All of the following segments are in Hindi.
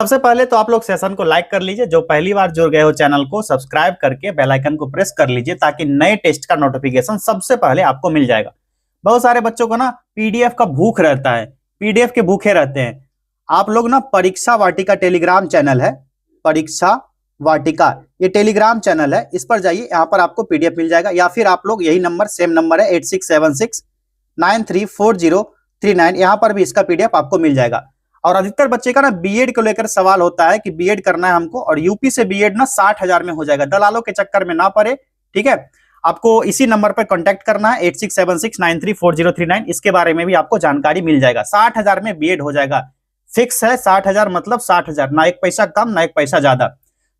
सबसे पहले तो आप लोग सेशन को लाइक कर लीजिए। जो पहली बार जुड़ गए हो चैनल को सब्सक्राइब करके बेल आइकन को प्रेस कर लीजिए ताकि नए टेस्ट का नोटिफिकेशन सबसे पहले आपको मिल जाएगा। बहुत सारे बच्चों को ना पीडीएफ का भूख रहता है, पीडीएफ के भूखे रहते हैं। आप लोग ना परीक्षा वाटिका टेलीग्राम चैनल है, परीक्षा वाटिका ये टेलीग्राम चैनल है, इस पर जाइए, यहाँ पर आपको पीडीएफ मिल जाएगा। या फिर आप लोग यही नंबर, सेम नंबर है 8676934039, यहाँ पर भी इसका पीडीएफ आपको मिल जाएगा। और अधिकतर बच्चे का ना बीएड को लेकर सवाल होता है कि बीएड करना है हमको, और यूपी से बीएड ना 60,000 में हो जाएगा। दलालों के चक्कर में ना पड़े, ठीक है। आपको इसी नंबर पर कांटेक्ट करना है 8676934039, इसके बारे में भी आपको जानकारी मिल जाएगा। 60,000 में बीएड हो जाएगा, फिक्स है 60,000, मतलब 60,000, ना एक पैसा कम ना एक पैसा ज्यादा।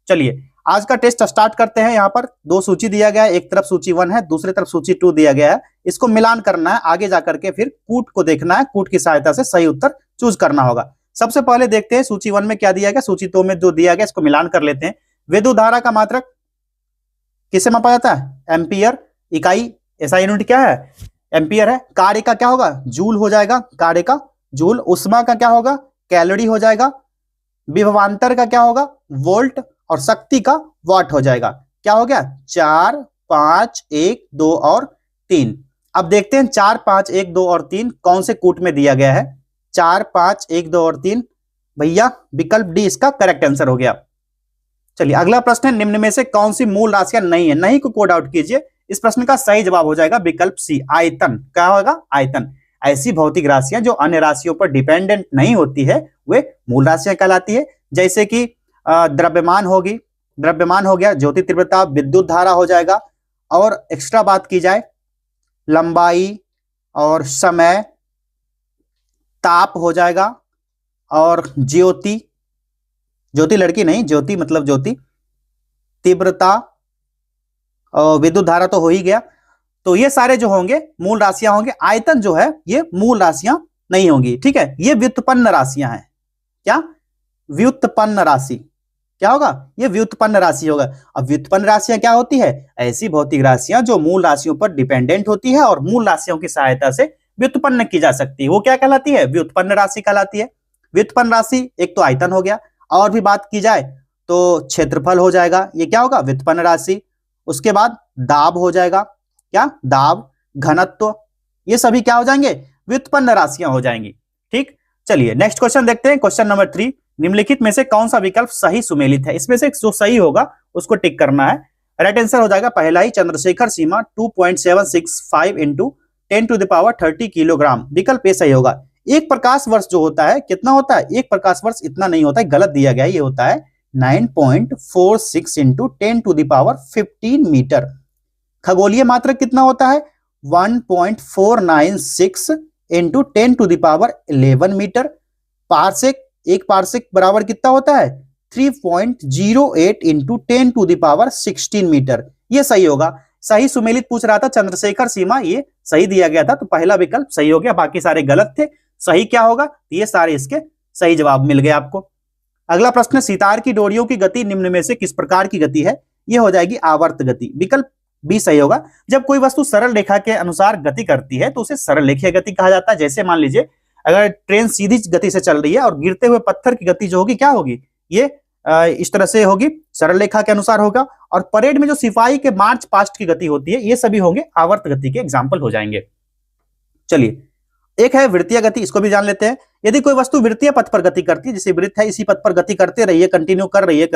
चलिए आज का टेस्ट स्टार्ट करते हैं। यहाँ पर दो सूची दिया गया है, एक तरफ सूची 1 है, दूसरी तरफ सूची 2 दिया गया है। इसको मिलान करना है, आगे जाकर के फिर कूट को देखना है, कूट की सहायता से सही उत्तर चूज करना होगा। सबसे पहले देखते हैं सूची 1 में क्या दिया गया, सूची 2 में जो दिया गया, इसको मिलान कर लेते हैं। विद्युत धारा का मात्रक किससे मापा जाता है? एम्पियर। इकाई ऐसा यूनिट क्या है? एम्पियर है। कार्य का क्या होगा? जूल हो जाएगा, कार्य का जूल। उष्मा का क्या होगा? कैलोरी हो जाएगा। विभवांतर का क्या होगा? वोल्ट। और शक्ति का वाट हो जाएगा। क्या हो गया? 4, 5, 1, 2 और 3। अब देखते हैं 4, 5, 1, 2 और 3 कौन से कूट में दिया गया है। 4, 5, 1, 2 और 3, भैया विकल्प डी इसका करेक्ट आंसर हो गया। चलिए अगला प्रश्न है, निम्न में से कौन सी मूल राशियां नहीं है? नहीं को कोड आउट कीजिए। इस प्रश्न का सही जवाब हो जाएगा विकल्प सी, आयतन। क्या होगा? आयतन। ऐसी भौतिक राशियां जो अन्य राशियों पर डिपेंडेंट नहीं होती है वे मूल राशियां कहलाती है। जैसे कि द्रव्यमान होगी, द्रव्यमान हो गया, ज्योति तीव्रता, विद्युत धारा हो जाएगा। और एक्स्ट्रा बात की जाए, लंबाई और समय, ताप हो जाएगा, और ज्योति, ज्योति लड़की नहीं, ज्योति मतलब ज्योति, तीव्रता और विद्युत धारा तो हो ही गया। तो ये सारे जो होंगे मूल राशियां होंगे। आयतन जो है ये मूल राशियां नहीं होंगी, ठीक है। ये व्युत्पन्न राशियां हैं। क्या? व्युत्पन्न राशि। क्या होगा? ये व्युत्पन्न राशि होगा। अब व्युत्पन्न राशियां क्या होती है? ऐसी भौतिक राशियां जो मूल राशियों पर डिपेंडेंट होती है और मूल राशियों की सहायता से व्युत्पन्न की जा सकती है, वो क्या कहलाती है? व्युत्पन्न राशि कहलाती है। व्युत्पन्न राशि एक तो आयतन हो गया, और भी बात की जाए तो क्षेत्रफल हो जाएगा, ये क्या होगा? व्युत्पन्न राशि। उसके बाद दाब हो जाएगा, क्या? दाब, घनत्व, ये सभी क्या हो जाएंगे? व्युत्पन्न राशियां हो जाएंगी, ठीक। चलिए नेक्स्ट क्वेश्चन देखते हैं, क्वेश्चन नंबर 3। निम्नलिखित में से कौन सा विकल्प सही सुमेलित है? इसमें से जो सही होगा उसको टिक करना है। राइट आंसर हो जाएगा पहला ही, चंद्रशेखर सीमा 2.765 इंटू 10⁻30 किलोग्राम। विकल्प ए सही होगा। एक प्रकाश वर्ष जो होता है कितना होता है? एक प्रकाश वर्ष इतना नहीं होता है, गलत दिया गया है, ये होता है 9.46 इंटू 10⁻15 मीटर। खगोलीय मात्रक कितना होता है? 1.496 इंटू 10⁻11 मीटर। पारसेक, एक पारसेक बराबर कितना होता है? 3.08 इंटू 10⁻16 मीटर। ये सही होगा। सही सुमेलित पूछ रहा था, चंद्रशेखर सीमा ये सही दिया गया था, तो पहला विकल्प सही हो गया, बाकी सारे गलत थे। सही क्या होगा? ये सारे इसके सही जवाब मिल गए आपको। अगला प्रश्न, सितार की डोरियों की गति निम्न में से किस प्रकार की गति है? ये हो जाएगी आवर्त गति। विकल्प बी सही होगा। जब कोई वस्तु सरल रेखा के अनुसार गति करती है तो उसे सरल रेखीय गति कहा जाता है। जैसे मान लीजिए अगर ट्रेन सीधी गति से चल रही है और गिरते हुए पत्थर की गति जो होगी क्या होगी? ये इस तरह से होगी, सरल रेखा के अनुसार होगा। और परेड में जो सिपाही के मार्च पास्ट की गति होती है, ये सभी होंगे आवर्त गति के एग्जाम्पल हो जाएंगे। चलिए एक है वृत्तीय गति, इसको भी जान लेते हैं। यदि कोई वस्तु वृत्तीय पथ पर गति करती है, जैसे वृत्त है इसी पथ पर गति करते रहिए, कंटिन्यू कर रही है,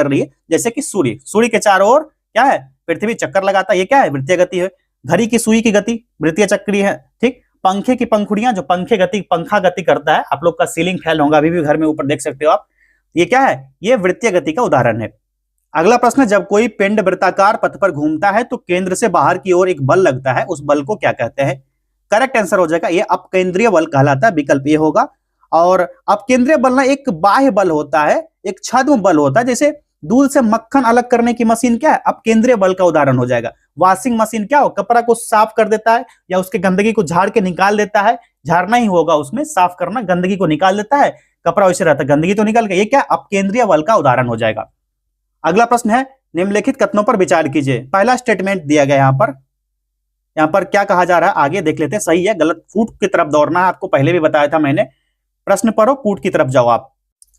जैसे कि सूर्य, सूर्य के चारों ओर क्या है? पृथ्वी चक्कर लगाता है, ये क्या है? वृत्तीय गति है। घड़ी की सुई की गति वृत्तीय चक्रीय है, ठीक। पंखे की पंखुड़ियां जो पंखा गति करता है, आप लोग का सीलिंग फैन होगा अभी भी घर में, ऊपर देख सकते हो आप, ये क्या है? ये वृत्तीय गति का उदाहरण है। अगला प्रश्न, जब कोई पिंड वृत्ताकार पथ पर घूमता है तो केंद्र से बाहर की ओर एक बल लगता है, उस बल को क्या कहते हैं? करेक्ट आंसर हो जाएगा ये अपकेंद्रीय बल कहलाता है, विकल्प ये होगा। और अपकेंद्रीय बल ना एक बाह्य बल होता है, एक छद्म बल होता है। जैसे दूध से मक्खन अलग करने की मशीन क्या है? अपकेंद्रीय बल का उदाहरण हो जाएगा। वॉशिंग मशीन क्या हो? कपड़ा को साफ कर देता है या उसके गंदगी को झाड़ के निकाल देता है, झाड़ना ही होगा उसमें, साफ करना, गंदगी को निकाल देता है, कपड़ा वैसे रहता है, गंदगी तो निकल गई, ये क्या? अपकेंद्रीय बल का उदाहरण हो जाएगा। अगला प्रश्न है, निम्नलिखित कथनों पर विचार कीजिए। पहला स्टेटमेंट दिया गया यहाँ पर क्या कहा जा रहा है आगे देख लेते हैं। सही है गलत, कूट की तरफ दौड़ना है, आपको पहले भी बताया था मैंने। प्रश्न पढ़ो, कूट की तरफ जाओ आप।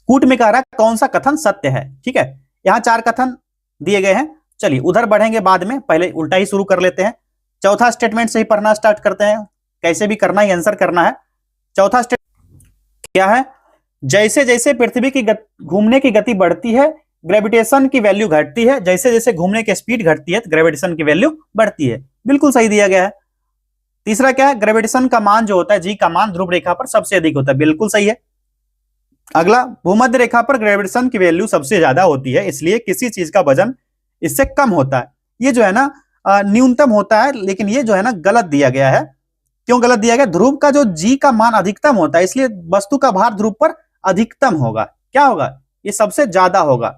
कूट में कह रहा है कौन सा कथन सत्य है। ठीक है, यहां 4 कथन दिए गए हैं। चलिए उधर बढ़ेंगे बाद में, पहले उल्टा ही शुरू कर लेते हैं। चौथा स्टेटमेंट से ही पढ़ना स्टार्ट करते हैं, कैसे भी करना ही आंसर करना है। चौथा स्टेटमेंट क्या है? जैसे जैसे पृथ्वी की घूमने की गति बढ़ती है ग्रेविटेशन की वैल्यू घटती है, जैसे जैसे घूमने की स्पीड घटती है ग्रेविटेशन की वैल्यू बढ़ती है। बिल्कुल सही दिया गया है। तीसरा क्या है? ग्रेविटेशन का मान जो होता है जी का मान ध्रुव रेखा पर सबसे अधिक होता है। बिल्कुल सही है। अगला, भूमध्य रेखा पर ग्रेविटेशन की वैल्यू सबसे ज्यादा होती है, इसलिए किसी चीज का वजन इससे कम होता है। ये जो है ना न्यूनतम होता है, लेकिन ये जो है ना गलत दिया गया है। क्यों गलत दिया गया? ध्रुव का जो जी का मान अधिकतम होता है, इसलिए वस्तु का भार ध्रुव पर अधिकतम होगा। क्या होगा? ये सबसे ज्यादा होगा।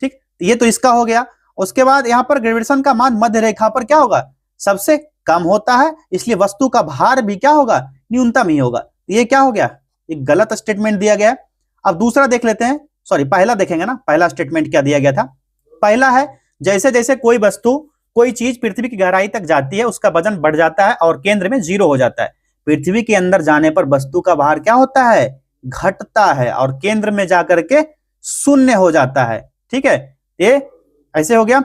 ठीक, ये तो इसका हो गया। उसके बाद यहां पर ग्रेविटेशन का मान मध्य रेखा पर क्या होगा? सबसे कम होता है, इसलिए वस्तु का भार भी क्या होगा? न्यूनतम ही होगा। ये क्या हो गया? एक गलत स्टेटमेंट दिया गया। अब दूसरा देख लेते हैं, सॉरी पहला देखेंगे ना। पहला स्टेटमेंट क्या दिया गया था? पहला है जैसे जैसे कोई वस्तु कोई चीज पृथ्वी की गहराई तक जाती है उसका वजन बढ़ जाता है और केंद्र में 0 हो जाता है। पृथ्वी के अंदर जाने पर वस्तु का भार क्या होता है? घटता है और केंद्र में जाकर के 0 हो जाता है। ठीक है, ये ऐसे हो गया।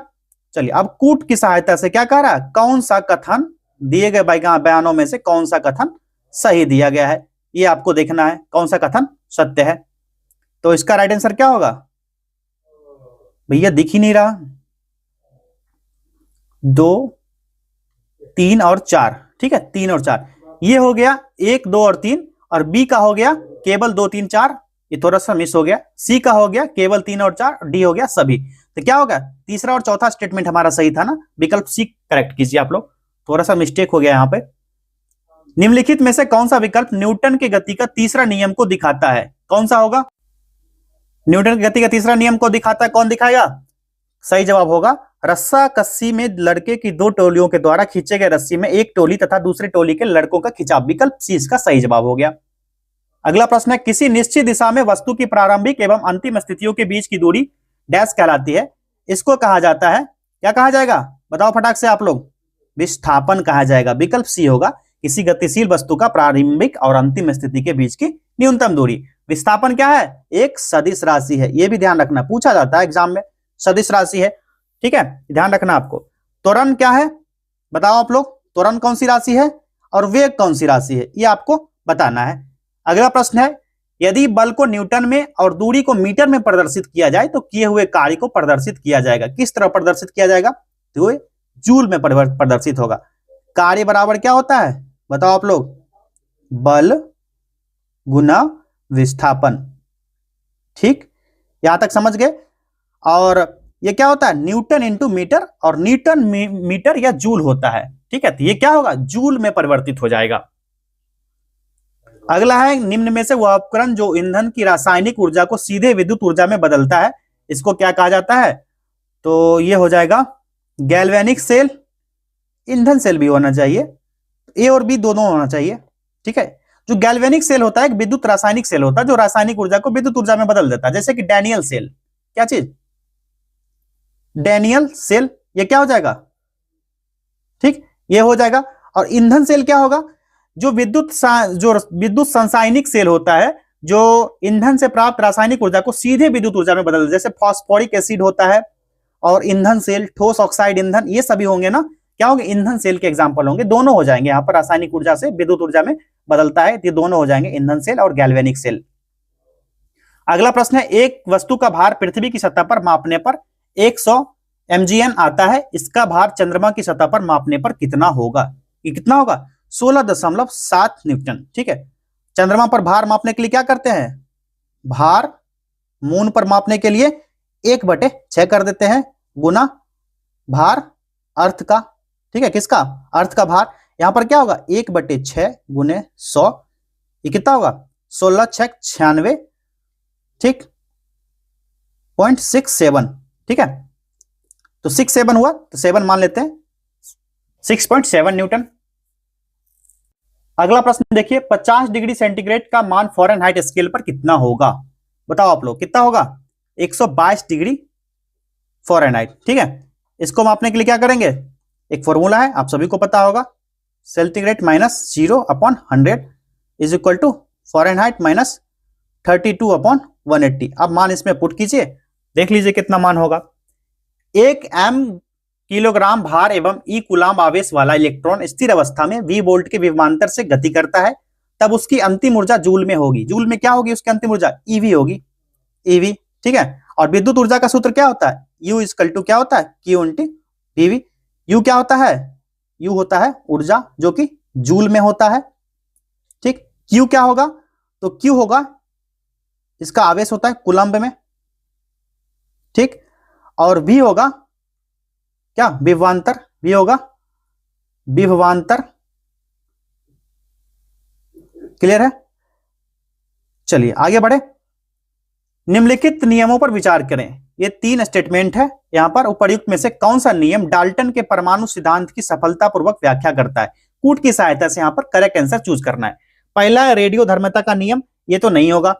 चलिए अब कूट की सहायता से क्या कह रहा है? कौन सा कथन दिए गए बयानों में से कौन सा कथन सही दिया गया है, ये आपको देखना है, कौन सा कथन सत्य है। तो इसका राइट आंसर क्या होगा? भैया दिख ही नहीं रहा। 2, 3 और 4। ठीक है, 3 और 4 ये हो गया 1, 2 और 3। और बी का हो गया केवल 2, 3, 4, ये थोड़ा सा मिस हो गया। सी का हो गया केवल 3 और 4। डी हो गया सभी। तो क्या होगा? तीसरा और चौथा स्टेटमेंट हमारा सही था ना। विकल्प सी करेक्ट कीजिए आप लोग, थोड़ा सा मिस्टेक हो गया यहां पे। निम्नलिखित में से कौन सा विकल्प न्यूटन की गति का तीसरा नियम को दिखाता है? कौन सा होगा? न्यूटन की गति का तीसरा नियम को दिखाता है, कौन दिखाएगा? सही जवाब होगा रस्सा कस्सी में लड़के की 2 टोलियों के द्वारा खींचे गए रस्सी में एक टोली तथा दूसरी टोली के लड़कों का खिंचाव। विकल्प सी इसका सही जवाब हो गया। अगला प्रश्न है किसी निश्चित दिशा में वस्तु की प्रारंभिक एवं अंतिम स्थितियों के बीच की दूरी डैश कहलाती है। इसको कहा जाता है, क्या कहा जाएगा? बताओ फटाक से आप लोग। विस्थापन कहा जाएगा। विकल्प सी होगा किसी गतिशील वस्तु का प्रारंभिक और अंतिम स्थिति के बीच की न्यूनतम दूरी। विस्थापन क्या है? एक सदिश राशि है, यह भी ध्यान रखना, पूछा जाता है एग्जाम में। सदिश राशि है, ठीक है, ध्यान रखना आपको। त्वरण क्या है? बताओ आप लोग, त्वरण कौन सी राशि है और वेग कौन सी राशि है, ये आपको बताना है। अगला प्रश्न है यदि बल को न्यूटन में और दूरी को मीटर में प्रदर्शित किया जाए तो किए हुए कार्य को प्रदर्शित किया जाएगा। किस तरह प्रदर्शित किया जाएगा? तो जूल में प्रदर्शित होगा। कार्य बराबर क्या होता है? बताओ आप लोग। बल गुना विस्थापन। ठीक, यहां तक समझ गए। और ये क्या होता है? न्यूटन इंटू मीटर, और न्यूटन मीटर या जूल होता है। ठीक है, तो ये क्या होगा? जूल में परिवर्तित हो जाएगा। अगला है निम्न में से वह उपकरण जो ईंधन की रासायनिक ऊर्जा को सीधे विद्युत ऊर्जा में बदलता है, इसको क्या कहा जाता है? तो ये हो जाएगा गैल्वेनिक सेल। ईंधन सेल भी होना चाहिए, ए और बी दोनों होना चाहिए। ठीक है, जो गैल्वेनिक सेल होता है एक विद्युत रासायनिक सेल होता है जो रासायनिक ऊर्जा को विद्युत ऊर्जा में बदल देता है, जैसे कि डैनियल सेल। क्या चीज? Daniel cell. ये क्या हो जाएगा? ठीक, ये हो जाएगा। और ईंधन सेल क्या होगा? जो विद्युत संसायनिक सेल होता है जो ईंधन से प्राप्त रासायनिक ऊर्जा को सीधे विद्युत ऊर्जा में बदल, जैसे फास्फोरिक एसिड होता है। और ईंधन सेल, ठोस ऑक्साइड ईंधन, ये सभी होंगे ना, क्या होंगे? ईंधन सेल के एग्जांपल होंगे। दोनों हो जाएंगे, यहां पर रासायनिक ऊर्जा से विद्युत ऊर्जा में बदलता है, ये दोनों हो जाएंगे, ईंधन सेल और गैल्वेनिक सेल। अगला प्रश्न है एक वस्तु का भार पृथ्वी की सतह पर मापने पर 100 mgn आता है, इसका भार चंद्रमा की सतह पर मापने पर कितना होगा? ये कितना होगा? 16.7 न्यूटन। ठीक है, चंद्रमा पर भार मापने के लिए क्या करते हैं? भार मून पर मापने के लिए 1/6 कर देते हैं, गुना भार अर्थ का। ठीक है, किसका? अर्थ का भार। यहां पर क्या होगा? 1/6 गुने 100, ये कितना होगा? 16×6 = 96। ठीक, 0.67। ठीक है, तो 67 हुआ तो 7 मान लेते हैं, 6.7 न्यूटन। अगला प्रश्न देखिए 50 डिग्री सेंटीग्रेड का मान फ़ारेनहाइट स्केल पर कितना होगा? बताओ आप लोग, कितना होगा? 122 डिग्री फ़ारेनहाइट। ठीक है, इसको मापने के लिए क्या करेंगे? एक फॉर्मूला है, आप सभी को पता होगा, centigrade -0/100 is equal to Fahrenheit 32/180। अब मान इसमें पुट कीजिए, देख लीजिए कितना मान होगा। 1 m किलोग्राम भार एवं ई कूलाम आवेश वाला इलेक्ट्रॉन स्थिर अवस्था में v वोल्ट के विभवांतर से गति करता है, तब उसकी अंतिम ऊर्जा जूल में होगी। जूल में क्या होगी उसकी अंतिम ऊर्जा? ईवी होगी, ईवी। ठीक है, और विद्युत ऊर्जा का सूत्र क्या होता है? U = क्या होता है? Q × dV। U क्या होता है? U होता है ऊर्जा, जो कि जूल में होता है। ठीक, Q क्या होगा? तो Q होगा, इसका आवेश होता है कूलम्ब में। ठीक, और V होगा क्या? विभवांतर। V होगा विभवांतर। क्लियर है? चलिए आगे बढ़े। निम्नलिखित नियमों पर विचार करें। ये 3 स्टेटमेंट है यहां पर। उपर्युक्त में से कौन सा नियम डाल्टन के परमाणु सिद्धांत की सफलतापूर्वक व्याख्या करता है? कूट की सहायता से यहां पर करेक्ट आंसर चूज करना है। पहला है रेडियो धर्मिता का नियम, ये तो नहीं होगा।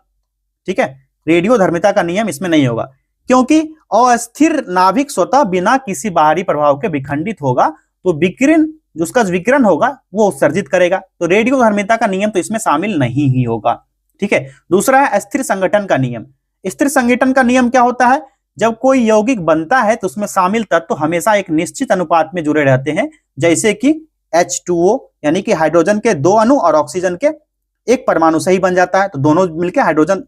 ठीक है, रेडियो धर्मिता का नियम इसमें नहीं होगा, क्योंकि अस्थिर नाभिक स्वतः बिना किसी बाहरी प्रभाव के विखंडित होगा, तो विकिरण जो उसका विकिरण होगा वो उत्सर्जित करेगा, तो रेडियो धर्मिता का नियम तो इसमें शामिल नहीं ही होगा। ठीक है, दूसरा है अस्थिर संगठन का नियम। स्थिर संगठन का नियम क्या होता है? जब कोई यौगिक बनता है तो उसमें शामिल तत्व तो हमेशा एक निश्चित अनुपात में जुड़े रहते हैं, जैसे कि H2O यानी कि हाइड्रोजन के 2 अणु और ऑक्सीजन के 1 परमाणु से ही बन जाता है, तो दोनों मिलकर हाइड्रोजन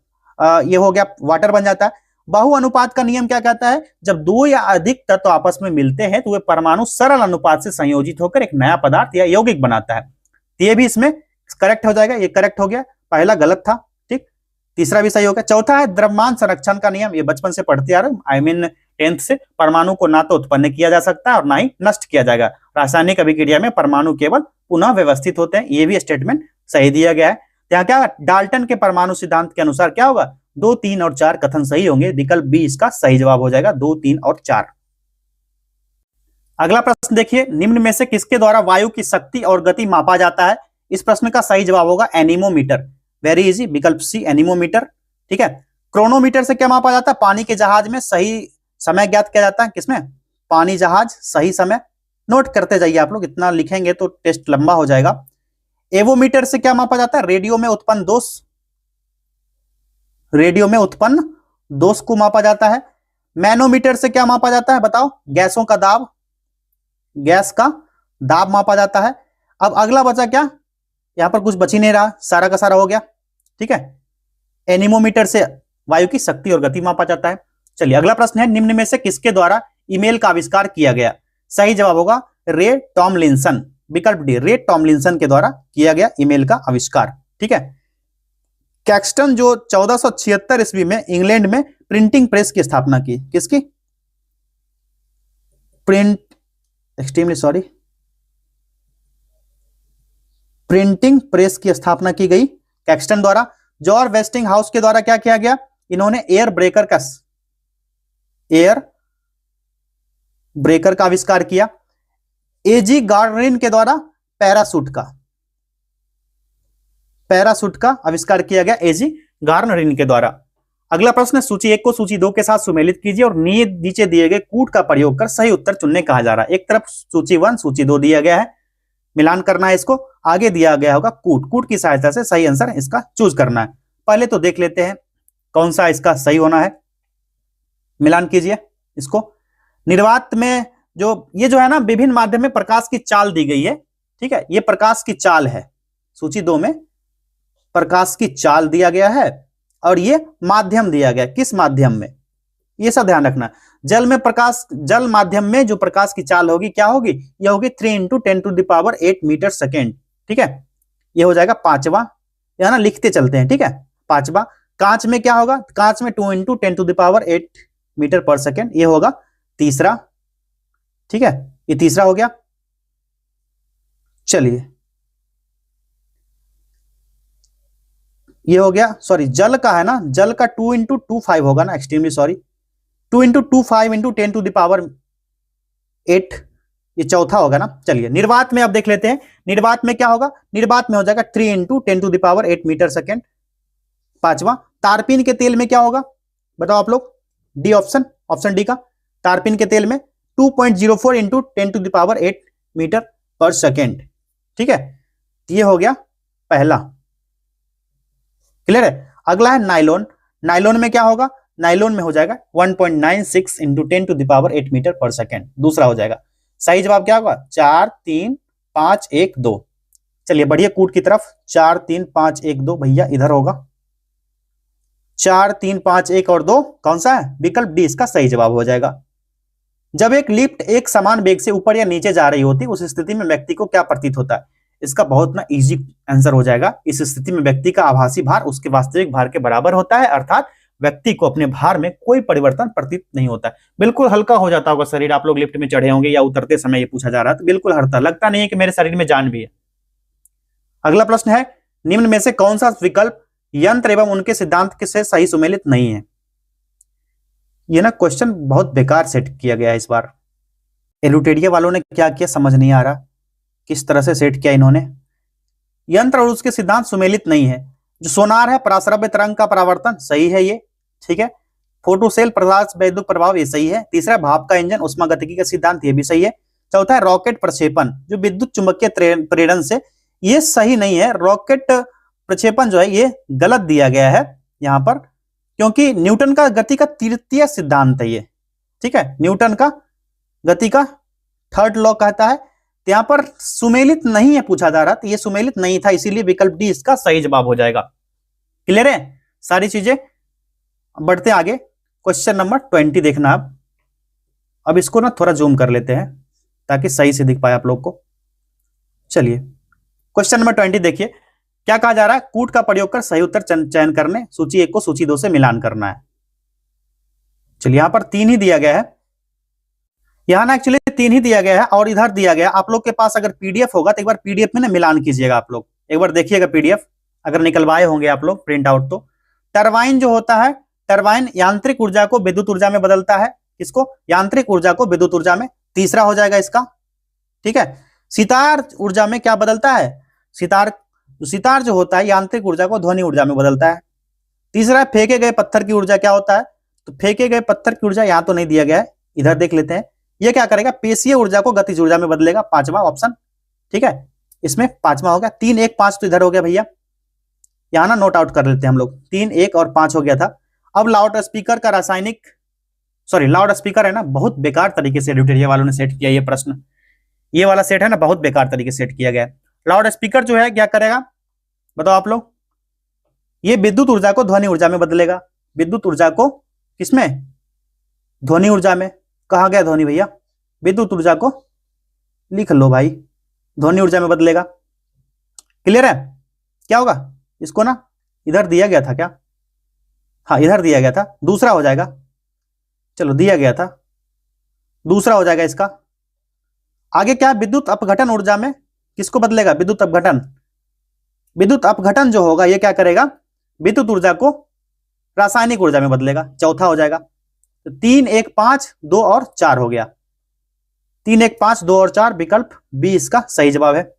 ये हो गया वाटर बन जाता है। बहु अनुपात का नियम क्या कहता है? जब 2 या अधिक तत्व आपस में मिलते हैं तो वे परमाणु सरल अनुपात से संयोजित होकर एक नया पदार्थ या यौगिक बनाता है। तो ये भी इसमें करेक्ट हो जाएगा, ये करेक्ट हो गया, पहला गलत था। ठीक, तीसरा भी सही हो गया। चौथा है द्रव्यमान संरक्षण का नियम, ये बचपन से पढ़ते आ रहे, I mean 10th से। परमाणु को ना तो उत्पन्न किया जा सकता है और ना ही नष्ट किया जाएगा। रासायनिक अभिक्रिया में परमाणु केवल पुनः व्यवस्थित होते हैं, ये भी स्टेटमेंट सही दिया गया है। यहाँ क्या डाल्टन के परमाणु सिद्धांत के अनुसार क्या होगा? 2, 3 और 4 कथन सही होंगे। विकल्प बी इसका सही जवाब हो जाएगा, 2, 3 और 4। अगला प्रश्न देखिए, निम्न में से किसके द्वारा वायु की शक्ति और गति मापा जाता है? इस प्रश्न का सही जवाब होगा एनीमोमीटर। वेरी इजी, विकल्प सी एनीमोमीटर। ठीक है, क्रोनोमीटर से क्या मापा जाता है? पानी के जहाज में सही समय ज्ञात किया जाता है। किसमें? पानी जहाज, सही समय। नोट करते जाइए आप लोग, इतना लिखेंगे तो टेस्ट लंबा हो जाएगा। एवोमीटर से क्या मापा जाता है? रेडियो में उत्पन्न दोष, रेडियो में उत्पन्न दोष को मापा जाता है। मैनोमीटर से क्या मापा जाता है? बताओ। गैसों का दाब, गैस का दाब मापा जाता है। अब अगला बचा क्या? यहां पर कुछ बच ही नहीं रहा, सारा का सारा हो गया। ठीक है, एनीमोमीटर से वायु की शक्ति और गति मापा जाता है। चलिए अगला प्रश्न है, निम्न में से किसके द्वारा ईमेल का आविष्कार किया गया? सही जवाब होगा रे टॉमलिंसन। विकल्प डी, रे टॉमलिंसन के द्वारा किया गया ईमेल का आविष्कार। ठीक है, कैक्सटन जो 1476 ईस्वी में इंग्लैंड में प्रिंटिंग प्रेस की स्थापना की, किसकी? प्रिंटिंग प्रेस की स्थापना की गई कैक्सटन द्वारा। जॉर्ज वेस्टिंग हाउस के द्वारा क्या किया गया? इन्होंने एयर ब्रेकर का आविष्कार किया। एजी गार्डरिन के द्वारा पैरासूट का आविष्कार किया गया, एजी गार्डरिन के द्वारा। अगला प्रश्न, सूची 1 को सूची 2 के साथ सुमेलित कीजिए और नीचे दिए गए कूट का प्रयोग कर सही उत्तर चुनने कहा जा रहा है। एक तरफ सूची 1 सूची 2 दिया गया है, मिलान करना है इसको। आगे दिया गया होगा कूट की सहायता से सही आंसर इसका चूज करना है। पहले तो देख लेते हैं कौन सा इसका सही होना है, मिलान कीजिए इसको। निर्वात में ये जो है ना, विभिन्न माध्यम में प्रकाश की चाल दी गई है। ठीक है, ये प्रकाश की चाल है, सूची 2 में प्रकाश की चाल दिया गया है और ये माध्यम दिया गया। किस माध्यम में? ये सब ध्यान रखना। जल माध्यम में जो प्रकाश की चाल होगी क्या होगी? यह होगी 3 × 10⁸ मीटर सेकेंड। ठीक है, ये हो जाएगा 5वां, या ना लिखते चलते हैं। ठीक है, 5वां। कांच में क्या होगा? कांच में 2 × 10⁸ मीटर पर सेकेंड, ये होगा 3रा। ठीक है, ये 3रा हो गया। चलिए ये हो गया, सॉरी जल का है ना, जल का 2 × 25 होगा ना, एक्सट्रीमली सॉरी, 2 × 25 × 10⁸, ये चौथा होगा ना। चलिए निर्वात में अब देख लेते हैं, निर्वात में क्या होगा? निर्वात में हो जाएगा 3 × 10⁸ मीटर सेकेंड, 5वां। तारपीन के तेल में क्या होगा बताओ आप लोग? डी ऑप्शन डी का। तारपीन के तेल में 2.04 × 10⁸ मीटर पर सेकेंड। ठीक है, ये हो गया पहला। क्लियर है? अगला है नाइलॉन। नाइलॉन में क्या होगा, नाइलॉन में हो जाएगा 1.96 इंटू 10⁸ मीटर पर सेकेंड, दूसरा हो जाएगा। सही जवाब क्या होगा, 4 3 5 1 2। चलिए बढ़िए कूट की तरफ, 4 3 5 1 2 भैया इधर होगा, 4 3 5 1 और 2 कौन सा है, विकल्प डी इसका सही जवाब हो जाएगा। जब एक लिफ्ट एक समान वेग से ऊपर या नीचे जा रही होती उस स्थिति में व्यक्ति को क्या प्रतीत होता है, इसका बहुत ना इजी आंसर हो जाएगा। इस स्थिति में व्यक्ति का आभासी भार उसके वास्तविक भार के बराबर होता है, अर्थात व्यक्ति को अपने भार में कोई परिवर्तन प्रतीत नहीं होता है। बिल्कुल हल्का हो जाता होगा शरीर, आप लोग लिफ्ट में चढ़े होंगे या उतरते समय ये पूछा जा रहा है तो बिल्कुल हल्का लगता नहीं है कि मेरे शरीर में जान भी है। अगला प्रश्न है, निम्न में से कौन सा विकल्प यंत्र एवं उनके सिद्धांत से सही सुमेलित नहीं है। ये ना क्वेश्चन बहुत बेकार सेट किया गया है इस बार, एलुटेरिया वालों ने क्या किया समझ नहीं आ रहा, किस तरह से सेट किया इन्होंने। यंत्र और उसके सिद्धांत सुमेलित नहीं है। जो सोनार है, पराश्रव्य तरंग का परावर्तन, सही है ये, ठीक है। फोटो सेल, प्रकाश वैद्युत प्रभाव, ये सही है। तीसरा भाप का इंजन, उष्मागतिकी का सिद्धांत, ये भी सही है। चौथा है रॉकेट प्रक्षेपण जो विद्युत चुंबकीय प्रेरण से, ये सही नहीं है। रॉकेट प्रक्षेपण जो है ये गलत दिया गया है यहां पर, क्योंकि न्यूटन का गति का तृतीय सिद्धांत है ये, ठीक है। न्यूटन का गति का थर्ड लॉ कहता है, तो यहां पर सुमेलित नहीं है पूछा जा रहा, तो ये सुमेलित नहीं था, इसीलिए विकल्प डी इसका सही जवाब हो जाएगा। क्लियर है सारी चीजें। बढ़ते आगे, क्वेश्चन नंबर 20 देखना आप। अब इसको ना थोड़ा जूम कर लेते हैं ताकि सही से दिख पाए आप लोग को। चलिए क्वेश्चन नंबर 20 देखिए, क्या कहा जा रहा है, कूट का प्रयोग कर सही उत्तर चयन करने, सूची 1 को सूची 2 से मिलान करना है। चलिए यहां पर 3 ही दिया गया है, यहां ना एक्चुअली 3 ही दिया गया है और इधर दिया गया। आप लोग के पास अगर पीडीएफ होगा तो एक बार पीडीएफ में ना मिलान कीजिएगा, आप लोग एक बार देखिएगा पीडीएफ अगर निकलवाए होंगे आप लोग प्रिंट आउट। तो टरबाइन जो होता है, टरबाइन यांत्रिक ऊर्जा को विद्युत ऊर्जा में बदलता है, किसको, यांत्रिक ऊर्जा को विद्युत ऊर्जा में, तीसरा हो जाएगा इसका, ठीक है। सितार ऊर्जा में क्या बदलता है, सितार जो होता है यांत्रिक ऊर्जा को ध्वनि ऊर्जा में बदलता है। तीसरा फेंके गए पत्थर की ऊर्जा क्या होता है, तो फेंके गए पत्थर की ऊर्जा यहां तो नहीं दिया गया है, इधर देख लेते हैं, ये क्या करेगा, पेशीय ऊर्जा को गतिज ऊर्जा में बदलेगा, पांचवा ऑप्शन, ठीक है। इसमें पांचवा हो गया, 3 1 5 तो इधर हो गया भैया, यहां ना नोट आउट कर लेते हैं हम लोग, 3 1 और 5 हो गया था। अब लाउड स्पीकर का रासायनिक, सॉरी लाउड स्पीकर है ना, बहुत बेकार तरीके से एलुटेरिया वालों ने सेट किया ये प्रश्न, ये वाला सेट है ना बहुत बेकार तरीके से सेट किया गया। लाउड स्पीकर जो है क्या करेगा बताओ आप लोग, ये विद्युत ऊर्जा को ध्वनि ऊर्जा में बदलेगा, विद्युत ऊर्जा को किसमें, ध्वनि ऊर्जा में। कहा गया ध्वनि भैया, विद्युत ऊर्जा को लिख लो भाई, ध्वनि ऊर्जा में बदलेगा। क्लियर है, क्या होगा इसको ना, इधर दिया गया था क्या, हाँ इधर दिया गया था, दूसरा हो जाएगा, चलो दिया गया था, दूसरा हो जाएगा इसका। आगे क्या, विद्युत अपघटन ऊर्जा में किसको बदलेगा, विद्युत अपघटन, विद्युत अपघटन जो होगा ये क्या करेगा, विद्युत ऊर्जा को रासायनिक ऊर्जा में बदलेगा, चौथा हो जाएगा। तो 3 1 5 2 और 4 हो गया, 3 1 5 2 और 4, विकल्प बी इसका सही जवाब है।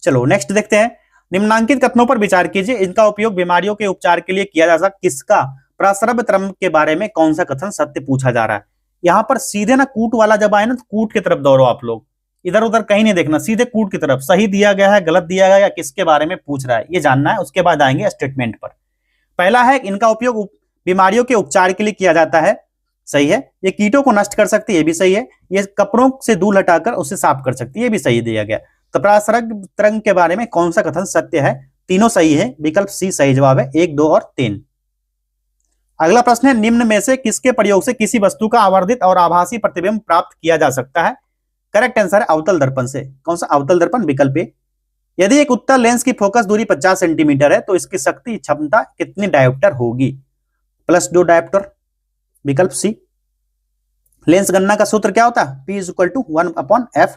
चलो नेक्स्ट देखते हैं, निम्नांकित कथनों पर विचार कीजिए, इनका उपयोग बीमारियों के उपचार के लिए किया जा सकता, किसका, प्रस्रव्य तरंग के बारे में कौन सा कथन सत्य पूछा जा रहा है। यहां पर सीधे ना कूट वाला जब आए ना तो कूट की तरफ दौड़ो आप लोग, इधर उधर कहीं नहीं देखना, सीधे कूट की तरफ, सही दिया गया है गलत दिया गया या किसके बारे में पूछ रहा है ये जानना है, उसके बाद आएंगे स्टेटमेंट पर। पहला है इनका उपयोग बीमारियों के उपचार के लिए किया जाता है, सही है। ये कीटों को नष्ट कर सकती है, ये भी सही है। ये कपड़ों से धूल हटाकर उसे साफ कर सकती है, ये भी सही दिया गया। तो प्रस्रव्य तरंग के बारे में कौन सा कथन सत्य है, तीनों सही है, विकल्प सी सही जवाब है, 1 2 और 3। अगला प्रश्न है, निम्न में से किसके प्रयोग से किसी वस्तु का आवर्धित और आभासी प्रतिबिंब प्राप्त किया जा सकता है। करेक्ट आंसर है अवतल दर्पण से। कौन सा, अवतल दर्पण, विकल्प ए। यदि एक उत्तल लेंस की फोकस दूरी 50 सेंटीमीटर है तो इसकी शक्ति क्षमता कितनी डायोप्टर होगी, +2 डायोप्टर, विकल्प सी। लेंस गणना का सूत्र क्या होता है, P = 1/f।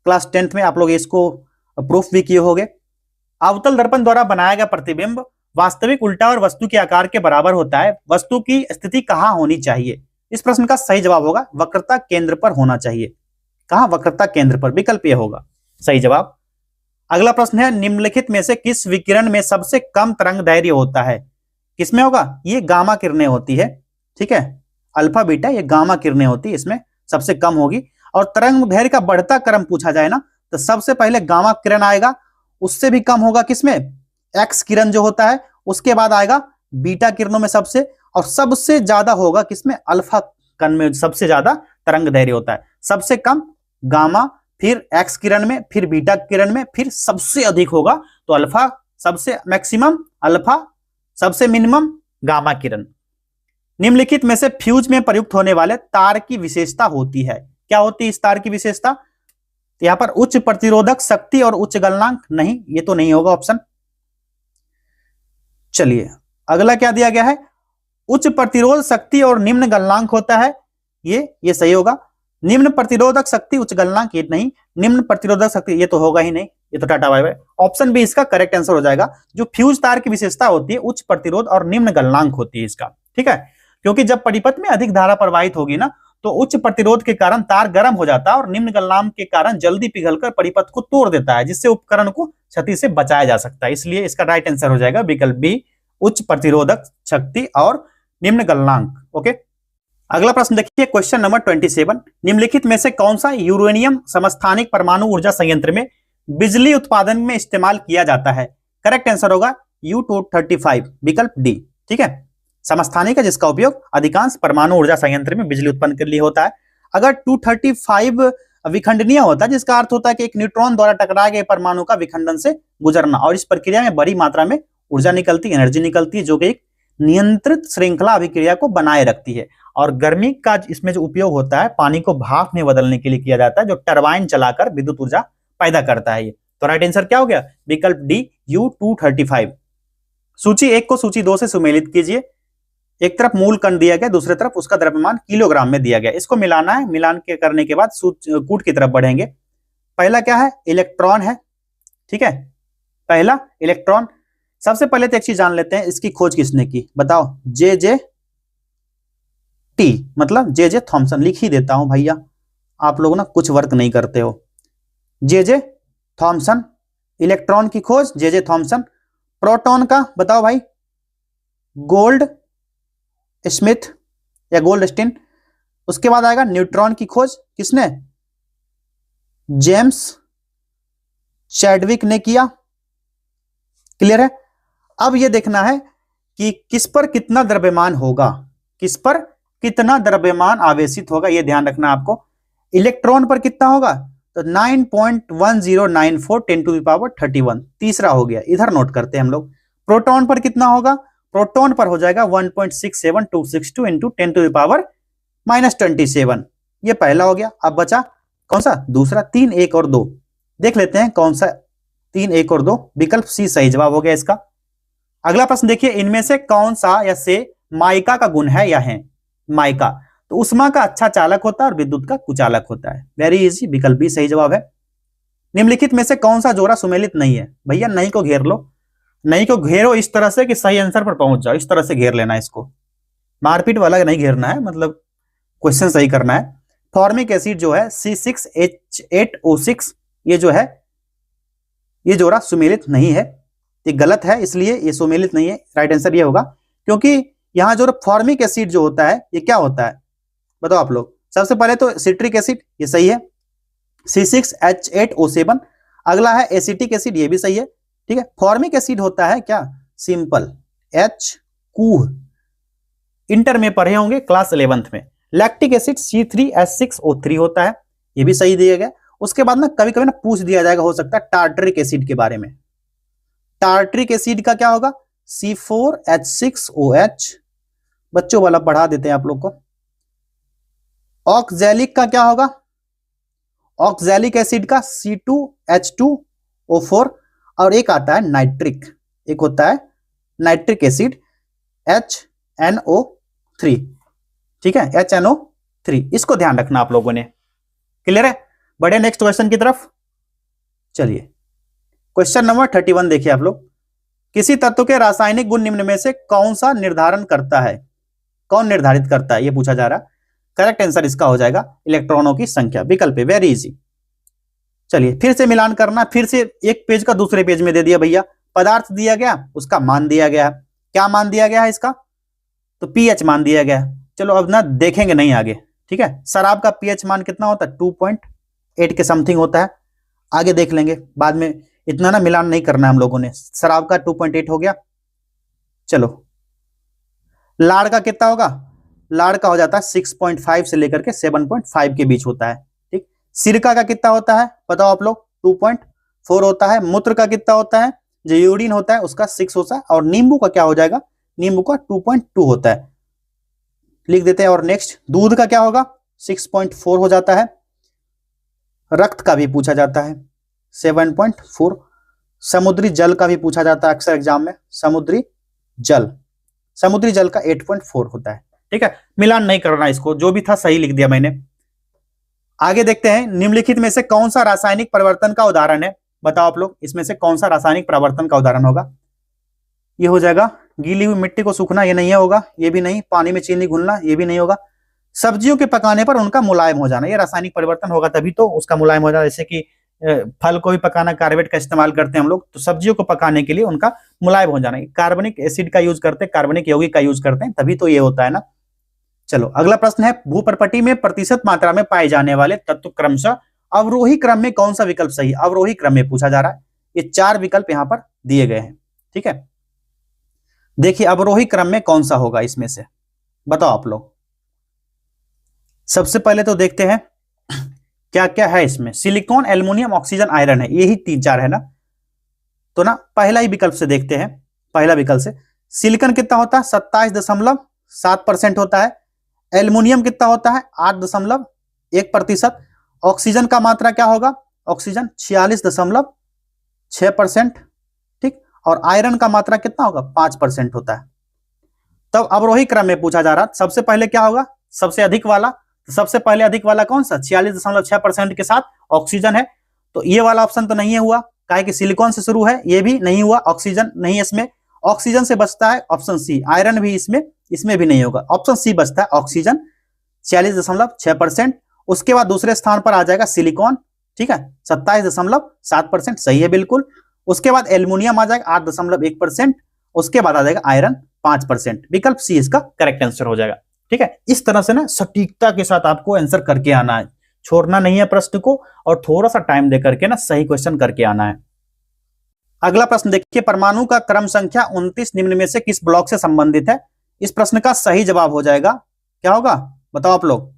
क्लास 10th में आप लोग इसको प्रूफ भी किए होंगे। अवतल दर्पण द्वारा बनाया गया प्रतिबिंब वास्तविक उल्टा और वस्तु के आकार के बराबर होता है, वस्तु की स्थिति कहां होनी चाहिए। इस प्रश्न का सही जवाब होगा वक्रता केंद्र पर होना चाहिए। कहां, वक्रता केंद्र पर, विकल्प ए होगा सही जवाब। अगला प्रश्न है, निम्नलिखित में से किस विकिरण में सबसे कम तरंग दैर्घ्य होता है। किसमें होगा, ये गामा किरणें होती है, ठीक है, अल्फा बीटा ये गामा किरणें होती है, इसमें सबसे कम होगी। और तरंग दैर्घ्य का बढ़ता क्रम पूछा जाए ना तो सबसे पहले गामा किरण आएगा, उससे भी कम होगा किसमें, एक्स किरण जो होता है, उसके बाद आएगा बीटा किरणों में सबसे, और सबसे ज्यादा होगा किसमें, अल्फा कण में सबसे ज्यादा तरंग दैर्घ्य होता है, सबसे कम गामा, फिर एक्स किरण में, फिर बीटा किरण में, फिर सबसे अधिक होगा तो अल्फा, सबसे मैक्सिमम अल्फा, सबसे मिनिमम गामा किरण। निम्नलिखित में से फ्यूज में प्रयुक्त होने वाले तार की विशेषता होती है, क्या होती है इस तार की विशेषता, तो यहां पर उच्च प्रतिरोधक शक्ति और उच्च गलनांक, नहीं ये तो नहीं होगा ऑप्शन। चलिए अगला क्या दिया गया है, उच्च प्रतिरोध शक्ति और निम्न गलनांक होता है, ये सही होगा। निम्न प्रतिरोधक शक्ति उच्च गलनांक, ये नहीं, निम्न प्रतिरोधक शक्ति ये तो होगा ही नहीं, ये तो tata bye bye. Option B इसका करेक्ट आंसर हो जाएगा। जो फ्यूज तार की विशेषता होती है उच्च प्रतिरोध और निम्न गलनांक होती है इसका, ठीक है, क्योंकि जब परिपथ में अधिक धारा प्रवाहित होगी ना तो उच्च प्रतिरोध के कारण तार गर्म हो जाता है और निम्न गलनांक के कारण जल्दी पिघलकर परिपथ को तोड़ देता है, जिससे उपकरण को क्षति से बचाया जा सकता है। इसलिए इसका राइट आंसर हो जाएगा विकल्प बी, उच्च प्रतिरोधक शक्ति और निम्न गलनांक। ओके, अगला प्रश्न देखिए, क्वेश्चन नंबर 27, निम्नलिखित में से कौन सा यूरेनियम समस्थानिक परमाणु ऊर्जा संयंत्र में बिजली उत्पादन में इस्तेमाल किया जाता है, करेक्ट आंसर होगा U-235 विकल्प डी, ठीक है, समस्थानिक है जिसका उपयोग अधिकांश परमाणु ऊर्जा संयंत्र में बिजली उत्पन्न के लिए होता है। अगर 235 विखंडनीय होता है जिसका अर्थ होता है कि एक न्यूट्रॉन द्वारा टकराए गए परमाणु का विखंडन से गुजरना, और इस प्रक्रिया में बड़ी मात्रा में ऊर्जा निकलती, एनर्जी निकलती है, जो कि एक नियंत्रित श्रृंखला अभिक्रिया को बनाए रखती है। और गर्मी का इसमें जो उपयोग होता है पानी को भाप में बदलने के लिए किया जाता है, जो टरबाइन चलाकर विद्युत ऊर्जा पैदा करता है। ये तो राइट आंसर क्या हो गया, विकल्प डी U-235। सूची 1 को सूची 2 से सुमेलित कीजिए। एक तरफ मूल कण दिया गया, दूसरी तरफ उसका द्रव्यमान किलोग्राम में दिया गया, इसको मिलाना है, मिलान के करने के बाद कूट की तरफ बढ़ेंगे। पहला क्या है, इलेक्ट्रॉन है, ठीक है, पहला इलेक्ट्रॉन। सबसे पहले तो एक चीज जान लेते हैं, इसकी खोज किसने की, बताओ, J.J. T, मतलब J.J. थॉमसन। लिख ही देता हूं भैया, आप लोग ना कुछ वर्क नहीं करते हो। J.J. थॉमसन, इलेक्ट्रॉन की खोज J.J. थॉमसन। प्रोटॉन का बताओ भाई, गोल्ड स्मिथ या गोल्डस्टीन। उसके बाद आएगा न्यूट्रॉन की खोज किसने, जेम्स चैडविक ने किया, क्लियर है। अब यह देखना है कि किस पर कितना द्रव्यमान होगा, किस पर कितना द्रव्यमान आवेशित होगा, यह ध्यान रखना आपको। इलेक्ट्रॉन पर कितना होगा, तो 9.1094 10⁻31, तीसरा हो गया, इधर नोट करते हैं हम लोग। प्रोटॉन पर कितना होगा, प्रोटॉन पर हो जाएगा 1.67262 इंटू 10⁻27, ये पहला हो गया। अब बचा कौन सा, दूसरा, 3, 1 और 2। देख लेते हैं कौन सा 3, 1 और 2, विकल्प सी सही जवाब हो गया इसका। अगला प्रश्न देखिए, इनमें से कौन सा या से माइका का गुण है या है, माइका तो उष्मा का अच्छा चालक होता है और विद्युत का कुचालक होता है, वेरी इजी, विकल्प बी सही जवाब है। निम्नलिखित में से कौन सा जोड़ा सुमेलित नहीं है, भैया नहीं को घेर लो, नहीं को घेरो इस तरह से कि सही आंसर पर पहुंच जाओ, इस तरह से घेर लेना है इसको, मारपीट वाला नहीं घेरना है, मतलब क्वेश्चन सही करना है। फॉर्मिक एसिड जो है C6H8O6, ये जो है ये जोड़ा सुमेलित नहीं है, ये गलत है, इसलिए ये सुमेलित नहीं है। राइट आंसर ये होगा, क्योंकि यहां जो फॉर्मिक एसिड जो होता है ये क्या होता है बताओ आप लोग। सबसे पहले तो सिट्रिक एसिड, ये सही है, C6H8O7। अगला है एसिटिक एसिड, ये भी सही है, ठीक है। फॉर्मिक एसिड होता है क्या, सिंपल H कूह, इंटर में पढ़े होंगे क्लास 11th में। लैक्टिक एसिड C3H6O3 होता है, ये भी सही दिया गया। उसके बाद ना कभी कभी ना पूछ दिया जाएगा, हो सकता है टार्टरिक एसिड के बारे में। टार्टरिक एसिड का क्या होगा, C4H6OH, बच्चों वाला पढ़ा देते हैं आप लोग को। ऑक्सैलिक का क्या होगा, ऑक्सैलिक एसिड का C2H2O4, और एक आता है नाइट्रिक, एक होता है नाइट्रिक एसिड HNO3, ठीक है, HNO3, इसको ध्यान रखना आप लोगों ने, क्लियर है। बढ़े नेक्स्ट क्वेश्चन की तरफ, चलिए क्वेश्चन नंबर 31 देखिए आप लोग। किसी तत्व के रासायनिक गुण निम्न में से कौन सा निर्धारण करता है, कौन निर्धारित करता है, यह पूछा जा रहा है। करेक्ट आंसर इसका हो जाएगा इलेक्ट्रॉनों की संख्या, विकल्प है, वेरी इजी। चलिए फिर से मिलान करना, फिर से एक पेज का दूसरे पेज में दे दिया भैया। पदार्थ दिया गया, उसका मान दिया गया, क्या मान दिया गया है इसका, तो पीएच मान दिया गया। चलो अब ना देखेंगे नहीं आगे, ठीक है। शराब का पीएच मान कितना होता है, 2.8 के समथिंग होता है, आगे देख लेंगे बाद में, इतना ना मिलान नहीं करना हम लोगों ने। शराब का 2.8 हो गया, चलो लाड़ का कितना होगा, लाड़ का हो जाता है 6.5 से लेकर के 7.5 के बीच होता है। ठीक, सिरका का कितना होता है बताओ आप लोग, 2.4 होता है। मूत्र का कितना होता है, जो यूरिन होता है उसका 6 होता है। और नींबू का क्या हो जाएगा, नींबू का 2.2 होता है, लिख देते हैं। और नेक्स्ट दूध का क्या होगा, 6.4 हो जाता है। रक्त का भी पूछा जाता है 7.4। समुद्री जल का भी पूछा जाता है अक्सर एग्जाम में, समुद्री जल, समुद्री जल का 8.4 होता है। ठीक है, मिलान नहीं करना इसको, जो भी था सही लिख दिया मैंने। आगे देखते हैं, निम्नलिखित में से कौन सा रासायनिक परिवर्तन का उदाहरण है, बताओ आप लोग, इसमें से कौन सा रासायनिक परिवर्तन का उदाहरण होगा। ये हो जाएगा गीली हुई मिट्टी को सूखना, ये नहीं होगा, ये भी नहीं। पानी में चीनी घुलना, ये भी नहीं होगा। सब्जियों के पकाने पर उनका मुलायम हो जाना, ये रासायनिक परिवर्तन होगा तभी तो उसका मुलायम हो जाना। जैसे कि फल को भी पकाना, कार्बेट का इस्तेमाल करते हैं हम लोग, तो सब्जियों को पकाने के लिए उनका मुलायम हो जाना, कार्बनिक एसिड का यूज करते हैं, कार्बनिक यौगिक का यूज करते हैं, तभी तो ये होता है ना। चलो अगला प्रश्न है, भूपर्पटी में प्रतिशत मात्रा में पाए जाने वाले तत्व क्रमशः अवरोही क्रम में कौन सा विकल्प सही, अवरोही क्रम में पूछा जा रहा है। ये 4 विकल्प यहां पर दिए गए हैं। ठीक है, देखिए अवरोही क्रम में कौन सा होगा इसमें से, बताओ आप लोग। सबसे पहले तो देखते हैं क्या क्या है इसमें, सिलिकॉन, एल्युमिनियम, ऑक्सीजन, आयरन है, यही 3-4 है ना। तो ना पहला ही विकल्प से देखते हैं, पहला विकल्प से सिलिकॉन कितना होता है, 27.7% होता है। एल्युमिनियम कितना होता है, 8.1%। ऑक्सीजन का मात्रा क्या होगा, ऑक्सीजन 46.6%। ठीक, और आयरन का मात्रा कितना होगा, 5% होता है। तब अवरोही क्रम में पूछा जा रहा, सबसे पहले क्या होगा, सबसे अधिक वाला। सबसे पहले अधिक वाला कौन सा, 46.6% के साथ ऑक्सीजन है, तो ये वाला ऑप्शन तो नहीं है हुआ, काहे कि सिलिकॉन से शुरू है, ये भी नहीं हुआ, ऑक्सीजन नहीं है इसमें। ऑक्सीजन से बचता है ऑप्शन सी, आयरन भी इसमें भी नहीं होगा, ऑप्शन सी बचता है, ऑक्सीजन 46.6%। उसके बाद दूसरे स्थान पर आ जाएगा सिलिकॉन, ठीक है, 27.7%, सही है बिल्कुल। उसके बाद एल्युमिनियम आ जाएगा 8.1%। उसके बाद आ जाएगा आयरन 5%, विकल्प सी इसका करेक्ट आंसर हो जाएगा। ठीक है, इस तरह से ना सटीकता के साथ आपको आंसर करके आना है, छोड़ना नहीं है प्रश्न को, और थोड़ा सा टाइम दे करके ना सही क्वेश्चन करके आना है। अगला प्रश्न देखिए, परमाणु का क्रम संख्या 29 निम्न में से किस ब्लॉक से संबंधित है। इस प्रश्न का सही जवाब हो जाएगा, क्या होगा बताओ आप लोग।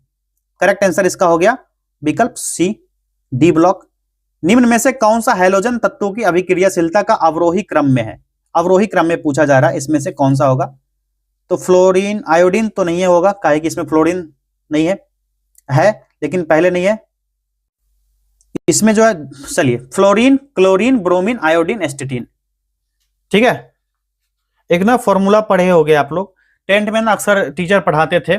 करेक्ट आंसर इसका हो गया विकल्प सी, डी ब्लॉक। निम्न में से कौन सा हैलोजन तत्वों की अभिक्रियाशीलता का अवरोही क्रम में है, अवरोही क्रम में पूछा जा रहा है, इसमें से कौन सा होगा। तो फ्लोरीन, आयोडीन तो नहीं होगा, काहे कि इसमें फ्लोरीन नहीं है लेकिन पहले नहीं है। इसमें जो है, चलिए फ्लोरीन, क्लोरीन, ब्रोमीन, आयोडीन, एस्टेटीन। ठीक है, एक ना फॉर्मूला पढ़े होगे आप लोग, 10th में ना अक्सर टीचर पढ़ाते थे,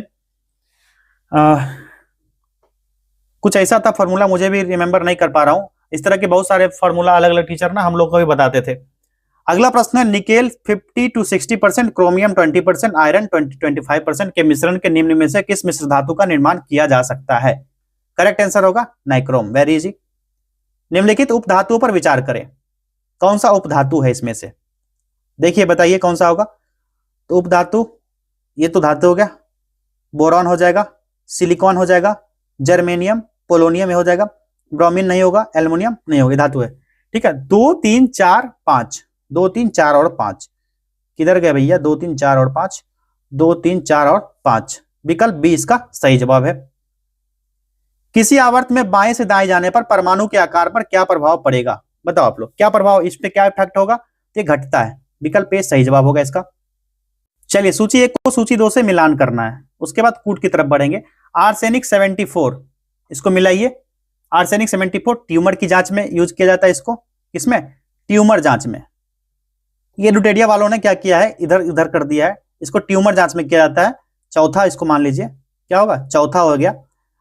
कुछ ऐसा था फॉर्मूला, मुझे भी रिमेंबर नहीं कर पा रहा हूं। इस तरह के बहुत सारे फॉर्मूला अलग अलग टीचर ना हम लोग को भी बताते थे। अगला प्रश्न है, निकेल 50 to 60%, क्रोमियम 20%, आयरन 20-25% के मिश्रण के निम्न में से किस मिश्र धातु का निर्माण किया जा सकता है। करेक्ट आंसर होगा नाइक्रोम, वेरी इजी। निम्नलिखित उप धातुओं पर विचार करें, कौन सा उप धातु है इसमें से, देखिए बताइए कौन सा होगा। तो उप धातु, ये तो धातु हो गया, बोरॉन हो जाएगा, सिलिकॉन हो जाएगा, जर्मेनियम, पोलोनियम हो जाएगा, ब्रोमीन नहीं होगा, एल्युमिनियम नहीं होगा, धातु है। ठीक है, 2, 3, 4, 5, 2, 3, 4 और 5 किधर गए भैया, 2, 3, 4 और 5, 2, 3, 4 और 5, विकल्प बी इसका सही जवाब है। किसी आवर्त में बाएं से दाएं जाने पर परमाणु के आकार पर क्या प्रभाव पड़ेगा, बताओ आप लोग, क्या प्रभाव, इस पे क्या इफेक्ट होगा, ये घटता है, विकल्प ए सही जवाब होगा इसका। चलिए सूची 1 को सूची 2 से मिलान करना है, उसके बाद कूट की तरफ बढ़ेंगे। आर्सेनिक 74, इसको मिलाइए। आर्सेनिक 74 ट्यूमर की जांच में यूज किया जाता है, इसको किसमें, ट्यूमर जांच में। ये लुटेरिया वालों ने क्या किया है, इधर उधर कर दिया है, इसको ट्यूमर जांच में किया जाता है। चौथा इसको मान लीजिए क्या होगा, चौथा हो गया।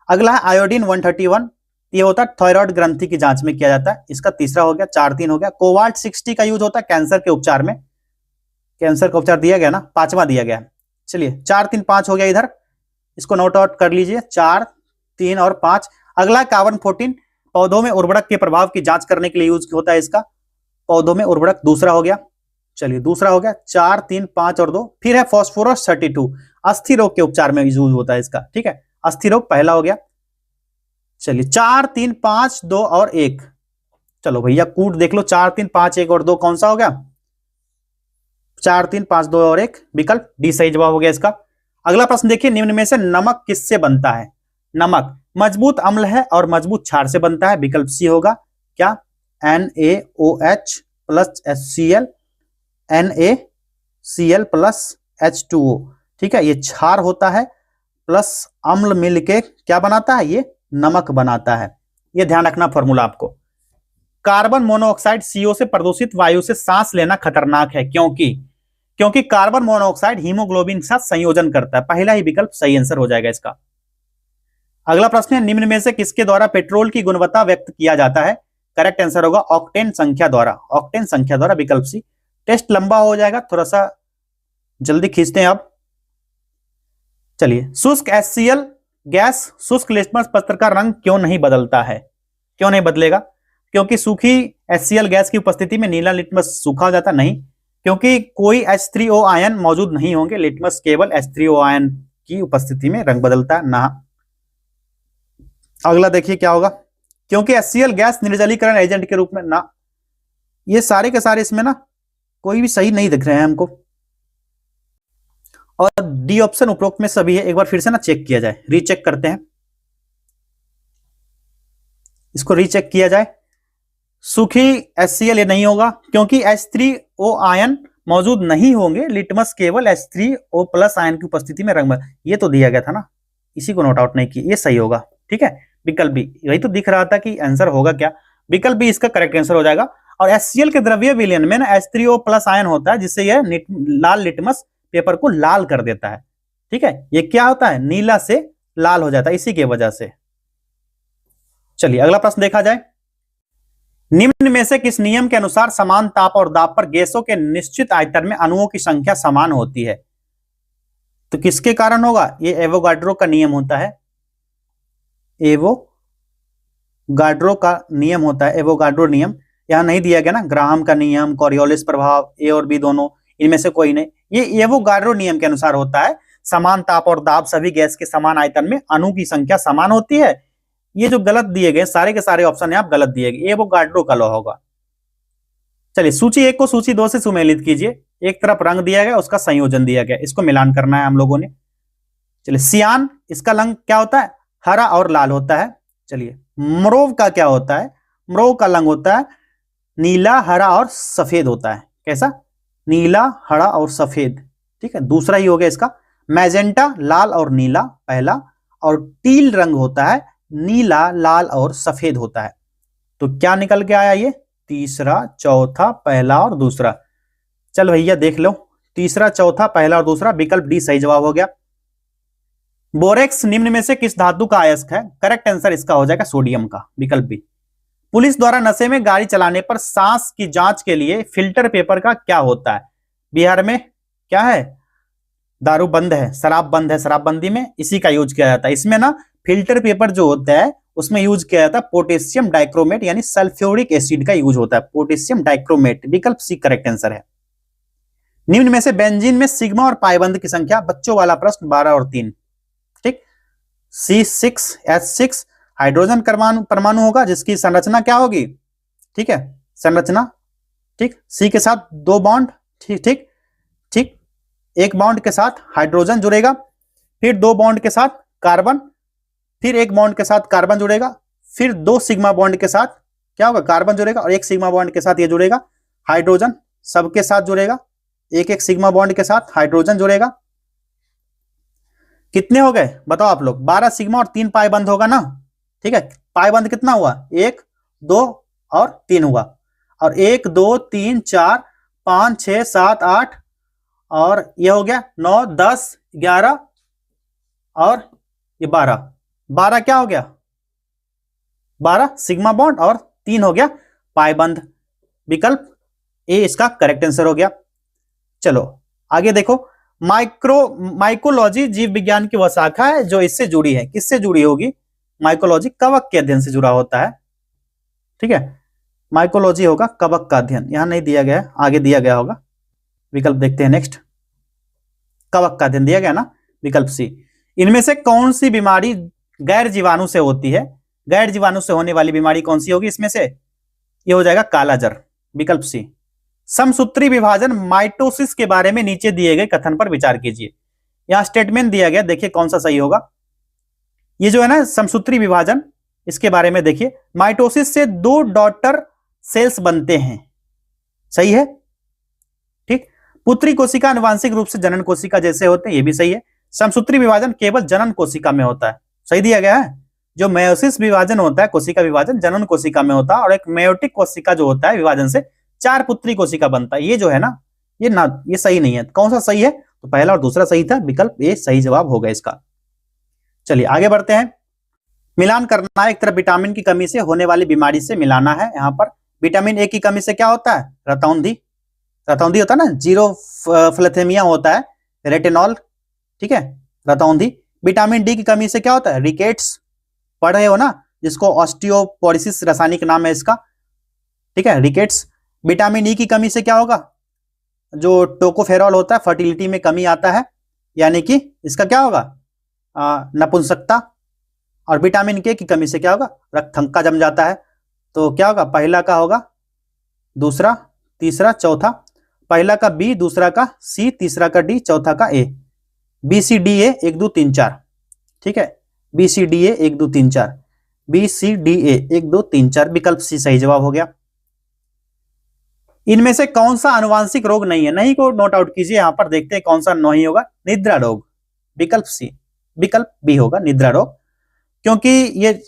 अगला है आयोडीन 131, ये होता है थायराइड ग्रंथि की जांच में किया जाता है, इसका तीसरा हो गया, 4-3 हो गया। कोबाल्ट 60 का यूज होता है कैंसर के उपचार में, कैंसर का उपचार दिया गया ना, 5वां दिया गया। चलिए 4, 3, 5 हो गया इधर, इसको नोट आउट कर लीजिए, 4, 3 और 5। अगला कार्बन 14, पौधों में उर्वरक के प्रभाव की जांच करने के लिए यूज होता है इसका, पौधों में उर्वरक, दूसरा हो गया। चलिए दूसरा हो गया, 4, 3, 5 और 2। फिर है फॉस्फोरस 32, अस्थि रोग के उपचार में यूज होता है इसका, ठीक है, अस्थि रोग पहला हो गया। चलिए 4, 3, 5, 2 और 1, चलो भैया कूट देख लो, 4, 3, 5, 1 और 2 कौन सा हो गया, 4 3 5 2 और 1, विकल्प डी सही जवाब हो गया इसका। अगला प्रश्न देखिए, निम्न में से नमक किससे बनता है? नमक मजबूत अम्ल है और मजबूत क्षार से बनता है, विकल्प सी होगा क्या? NaOH plus HCl, NaCl plus H2O, ठीक है, ये क्षार होता है प्लस अम्ल मिलके क्या बनाता है? ये नमक बनाता है। ये ध्यान रखना फॉर्मूला आपको। कार्बन मोनोऑक्साइड CO से प्रदूषित वायु से सांस लेना खतरनाक है, क्योंकि कार्बन मोनोऑक्साइड हीमोग्लोबिन के साथ संयोजन करता है। पहला ही विकल्प सही आंसर हो जाएगा इसका। अगला प्रश्न है, निम्न में से किसके द्वारा पेट्रोल की गुणवत्ता व्यक्त किया जाता है? करेक्ट आंसर होगा ऑक्टेन संख्या द्वारा, ऑक्टेन संख्या द्वारा, विकल्प सी। टेस्ट लंबा हो जाएगा, थोड़ा सा जल्दी खींचते हैं अब। चलिए, शुष्क HCl गैस शुष्क लिटमस पत्र का रंग क्यों नहीं बदलता है? क्यों नहीं बदलेगा? क्योंकि सूखी HCl गैस की उपस्थिति में नीला लिटमस सूखा हो जाता? नहीं, क्योंकि कोई H3O आयन मौजूद नहीं होंगे, लिटमस केवल H3O आयन की उपस्थिति में रंग बदलता है ना। अगला देखिए क्या होगा, क्योंकि HCl गैस निर्जलीकरण एजेंट के रूप में ना। ये सारे के सारे इसमें ना कोई भी सही नहीं दिख रहे हैं हमको, और डी ऑप्शन उपरोक्त में सभी है। एक बार फिर से ना चेक किया जाए, रीचेक करते हैं, इसको रीचेक किया जाए। सूखी HCl ये नहीं होगा, क्योंकि H3O आयन मौजूद नहीं होंगे, लिटमस केवल H3O प्लस आयन की उपस्थिति में रंग, ये तो दिया गया था ना, इसी को नोट आउट नहीं किया, ये सही होगा, ठीक है। विकल्प बी, यही तो दिख रहा था कि आंसर होगा क्या, विकल्प बी इसका करेक्ट आंसर हो जाएगा। और HCl के द्रव्य विलयन में ना H3O प्लस आयन होता है, जिससे यह लाल लिटमस पेपर को लाल कर देता है, ठीक है। ये क्या होता है? नीला से लाल हो जाता है, इसी की वजह से। चलिए अगला प्रश्न देखा जाए, निम्न में से किस नियम के अनुसार समान ताप और दाब पर गैसों के निश्चित आयतन में अणुओं की संख्या समान होती है? तो किसके कारण होगा? ये एवोगाड्रो का नियम होता है, एवोगाड्रो का नियम होता है, एवोगाड्रो नियम। यहां नहीं दिया गया ना, ग्राहम का नियम, कॉरियोलिस प्रभाव, ए और बी दोनों, इनमें से कोई नहीं। ये एवोगाड्रो नियम के अनुसार होता है, समान ताप और दाब सभी गैस के समान आयतन में अणु की संख्या समान होती है। ये जो गलत दिए गए सारे के सारे ऑप्शन है आप गलत दिए गए, एवोगाड्रो का लॉ होगा। चलिए सूची 1 को सूची 2 से सुमेलित कीजिए। एक तरफ रंग दिया गया, उसका संयोजन दिया गया, इसको मिलान करना है हम लोगों ने। चलिए, सियान इसका रंग क्या होता है? हरा और लाल होता है। चलिए, म्रोव का क्या होता है? म्रोव का रंग होता है नीला, हरा और सफेद होता है। कैसा? नीला, हरा और सफेद, ठीक है। दूसरा ही हो गया इसका। मैजेंटा लाल और नीला पहला, और टील रंग होता है नीला, लाल और सफेद होता है। तो क्या निकल के आया? ये तीसरा, चौथा, पहला और दूसरा। चल भैया देख लो, तीसरा, चौथा, पहला और दूसरा, विकल्प डी सही जवाब हो गया। बोरेक्स निम्न में से किस धातु का अयस्क है? करेक्ट आंसर इसका हो जाएगा सोडियम का, विकल्प बी। पुलिस द्वारा नशे में गाड़ी चलाने पर सांस की जांच के लिए फिल्टर पेपर का क्या होता है? बिहार में क्या है? दारू बंद है, शराब बंद है, शराबबंदी में इसी का यूज किया जाता है। इसमें ना फिल्टर पेपर जो होता है उसमें यूज किया जाता है पोटेशियम डाइक्रोमेट यानी सल्फ्यूरिक एसिड का यूज होता है, पोटेशियम डाइक्रोमेट, विकल्प सी करेक्ट आंसर है। निम्न में से बेंजीन में सिग्मा और पाइबंद की संख्या, बच्चों वाला प्रश्न, 12 और 3, ठीक। C6H6 हाइड्रोजन परमाणु होगा, जिसकी संरचना क्या होगी? ठीक है, संरचना, ठीक। सी के साथ 2 बॉन्ड, ठीक ठीक ठीक, एक बॉन्ड के साथ हाइड्रोजन जुड़ेगा, फिर 2 बॉन्ड के साथ कार्बन, फिर एक बॉन्ड के साथ कार्बन जुड़ेगा, फिर 2 सिग्मा बॉन्ड के साथ क्या होगा? कार्बन जुड़ेगा, और एक सिग्मा बॉन्ड के साथ ये जुड़ेगा हाइड्रोजन, सबके साथ जुड़ेगा, एक एक सिग्मा बॉन्ड के साथ हाइड्रोजन जुड़ेगा। कितने हो गए बताओ आप लोग? 12 सिग्मा और 3 पाई बंद होगा ना, ठीक है। पाई बंद कितना हुआ? 1 2 और 3 हुआ, और 1 2 3 4 5 6 7 8 और ये हो गया 9 10 11 और ये 12 12 क्या हो गया? 12 सिग्मा बॉन्ड और 3 हो गया पाई बंद, विकल्प ए इसका करेक्ट आंसर हो गया। चलो आगे देखो, माइकोलॉजी जीव विज्ञान की वह शाखा है जो इससे जुड़ी है। किससे जुड़ी होगी? माइकोलॉजी कवक के अध्ययन से जुड़ा होता है, ठीक है। माइकोलॉजी होगा कवक का अध्ययन, यहां नहीं दिया गया, आगे दिया गया होगा। विकल्प देखते हैं नेक्स्ट, कवक का अध्ययन दिया गया ना, विकल्प सी। इनमें से कौन सी बीमारी गैर जीवाणु से होती है? गैर जीवाणु से होने वाली बीमारी कौन सी होगी इसमें से? ये हो जाएगा काला जर, विकल्प सी। समसूत्री विभाजन माइटोसिस के बारे में नीचे दिए गए कथन पर विचार कीजिए। यहां स्टेटमेंट दिया गया, देखिए कौन सा सही होगा। ये जो है ना समसूत्री विभाजन, इसके बारे में देखिए, माइटोसिस से 2 डॉटर सेल्स बनते हैं, सही है, ठीक। पुत्री कोशिका आनुवांशिक रूप से जनन कोशिका जैसे होते हैं, ये भी सही है। समसूत्री विभाजन केवल जनन कोशिका में होता है, सही दिया गया है। जो मेयोसिस विभाजन होता है, कोशिका विभाजन जनन कोशिका में होता है, और एक मेयोटिक कोशिका जो होता है विभाजन से 4 पुत्री कोशिका बनता है। ये जो है ना, ये सही नहीं है। कौन सा सही है? तो पहला और दूसरा सही था, विकल्प ए सही जवाब होगा इसका। चलिए आगे बढ़ते हैं। मिलान करना है, एक तरफ विटामिन की कमी से होने वाली बीमारी से मिलाना है। यहाँ पर विटामिन ए की कमी से क्या होता है? रतौंधी होता है ना, जीरोफ्लैथेमिया होता है, रेटिनॉल, ठीक है, रतौंधी। विटामिन डी की कमी से क्या होता है? रिकेट्स, पढ़ रहे हो ना, जिसको ऑस्टियोपोरोसिस रासायनिक नाम है इसका, ठीक है, रिकेट्स। विटामिन ई की कमी से क्या होगा? जो टोकोफेरॉल होता है, फर्टिलिटी में कमी आता है, यानी कि इसका क्या होगा? नपुंसकता। और विटामिन के की कमी से क्या होगा? रक्तथंका जम जाता है। तो क्या होगा? पहला का होगा, दूसरा, तीसरा, चौथा। पहला का बी, दूसरा का सी, तीसरा का डी, चौथा का ए। बी सी डी ए 1 2 3 4, ठीक है, B C D A 1 2 3 4, B C D A 1 2 3 4, विकल्प सी सही जवाब हो गया। इनमें से कौन सा आनुवांशिक रोग नहीं है? नहीं को नोट आउट कीजिए, यहां पर देखते हैं कौन सा नहीं होगा। निद्रा रोग, विकल्प सी, विकल्प बी होगा निद्रा रोग, क्योंकि ये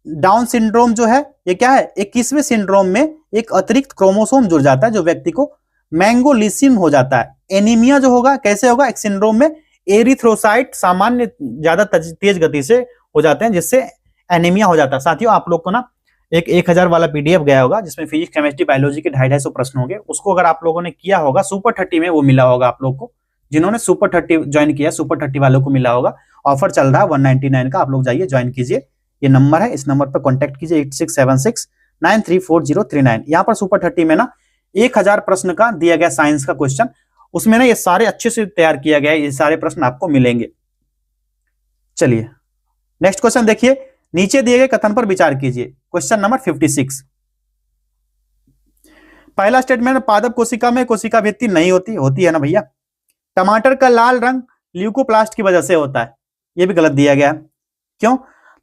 डाउन सिंड्रोम जो है, ये क्या है? 21वें सिंड्रोम में एक अतिरिक्त क्रोमोसोम जुड़ जाता है जो व्यक्ति को मैंगोलिसिम हो जाता है। एनीमिया जो होगा कैसे होगा? एक सिंड्रोम में एरिथ्रोसाइट सामान्य ज्यादा तेज गति से हो जाते हैं, जिससे एनीमिया हो जाता है। साथियों, आप लोग को ना एक 1000 वाला पीडीएफ गया होगा, जिसमें फिजिक्स, केमिस्ट्री, बायोलॉजी के 250 प्रश्न होंगे। उसको अगर आप लोगों ने किया होगा, सुपर 30 में वो मिला होगा आप लोग को। जिन्होंने सुपर 30 ज्वाइन किया, सुपर 30 वालों को मिला होगा। ऑफर चल रहा है 199 का, आप लोग जाइए ज्वाइन कीजिए। ये नंबर है, इस नंबर पर कॉन्टेक्ट कीजिए 8676934039। यहाँ पर सुपर 30 में ना 1000 प्रश्न का दिया गया साइंस का क्वेश्चन, उसमें ना ये सारे अच्छे से तैयार किया गया है, ये सारे प्रश्न आपको मिलेंगे। चलिए नेक्स्ट क्वेश्चन देखिए, नीचे दिए गए कथन पर विचार कीजिए। Question number 56। पहला स्टेटमेंट, पादप कोशिका में कोशिका भित्ति नहीं होती है ना भैया। टमाटर का लाल रंग ल्यूकोप्लास्ट की वजह से होता है, ये भी गलत दिया गया है। क्यों?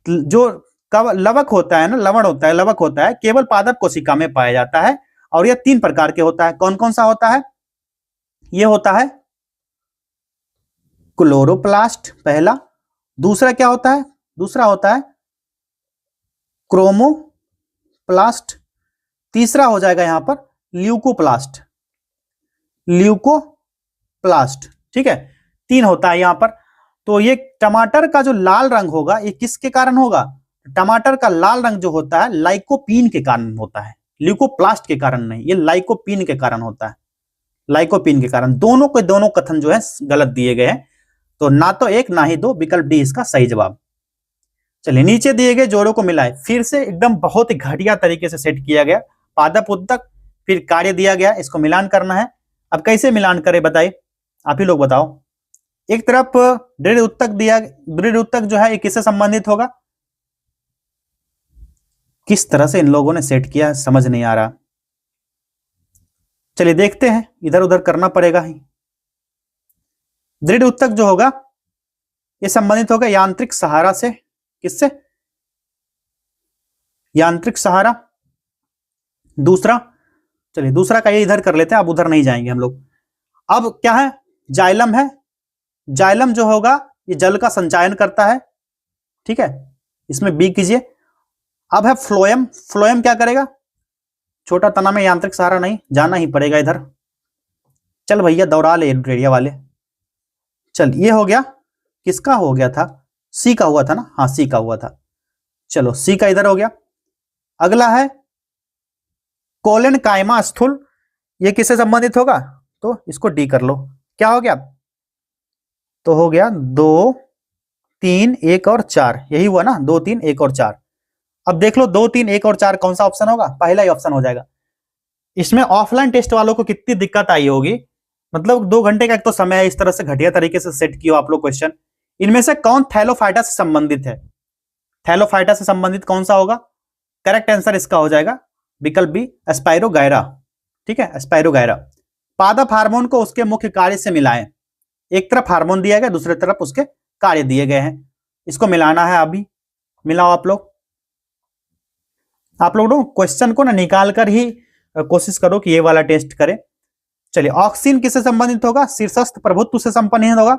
जो लवक होता है ना, लवण होता है, लवक होता है, केवल पादप कोशिका में पाया जाता है, और यह 3 प्रकार के होता है। कौन कौन सा होता है? ये होता है क्लोरोप्लास्ट पहला, दूसरा क्या होता है? दूसरा होता है क्रोमोप्लास्ट, तीसरा हो जाएगा यहां पर ल्यूकोप्लास्ट, ठीक है, 3 होता है यहां पर। तो ये टमाटर का जो लाल रंग होगा, ये किसके कारण होगा? टमाटर का लाल रंग जो होता है लाइकोपीन के कारण होता है, ल्यूकोप्लास्ट के कारण नहीं, ये लाइकोपीन के कारण होता है, लाइकोपीन के कारण। दोनों के दोनों कथन जो है गलत दिए गए हैं, तो ना तो 1 ना ही 2, विकल्प डी इसका सही जवाब। चलिए नीचे दिए गए जोड़ों को मिलाए, फिर से एकदम बहुत ही घटिया तरीके से सेट किया गया। पादप उत्तक, फिर कार्य दिया गया, इसको मिलान करना है। अब कैसे मिलान करें बताइए, आप ही लोग बताओ। एक तरफ दृढ़ उत्तक दिया, दृढ़ उत्तक जो है ये किससे संबंधित होगा? किस तरह से इन लोगों ने सेट किया समझ नहीं आ रहा। चलिए देखते हैं, इधर उधर करना पड़ेगा ही। दृढ़ उत्तक जो होगा ये संबंधित होगा यांत्रिक सहारा से। किससे? यांत्रिक सहारा। दूसरा, चलिए दूसरा का ये इधर कर लेते हैं, अब उधर नहीं जाएंगे हम लोग। अब क्या है? जाइलम है। जाइलम जो होगा ये जल का संचयन करता है, ठीक है, इसमें बी कीजिए। अब है फ्लोएम। फ्लोएम क्या करेगा? छोटा तना में यांत्रिक सहारा नहीं, जाना ही पड़ेगा इधर। चल भैया दौड़ा ले रेडिया वाले। चल ये हो गया, किसका हो गया था? सी का हुआ था ना, हाँ सी का हुआ था। चलो सी का इधर हो गया। अगला है कोलेन कायमा स्थूल, ये किससे संबंधित होगा? तो इसको डी कर लो। क्या हो गया? तो हो गया 2 3 1 और 4, यही हुआ ना, 2 3 1 और 4। अब देख लो 2 3 1 और 4 कौन सा ऑप्शन होगा? पहला ही ऑप्शन हो जाएगा। इसमें ऑफलाइन टेस्ट वालों को कितनी दिक्कत आई होगी, मतलब 2 घंटे का एक तो समय है, इस तरह से घटिया तरीके से सेट किया आप लोग क्वेश्चन। इनमें से कौन थैलोफाइटा से संबंधित है? थैलोफाइटा से संबंधित कौन सा होगा? करेक्ट आंसर इसका हो जाएगा विकल्प बी, एस्पाइरोगायरा। ठीक है, स्पाइरोगायरा। पादप हार्मोन को उसके मुख्य कार्य से मिलाएं। एक तरफ हार्मोन दिया गया, दूसरी तरफ उसके कार्य दिए गए हैं, इसको मिलाना है। अभी मिलाओ आप लोग। आप लोग क्वेश्चन को ना निकाल कर ही कोशिश करो कि ये वाला टेस्ट करें। चलिए, ऑक्सीन किससे संबंधित होगा? शीर्षस्थ प्रभुत्व से संबंधित होगा,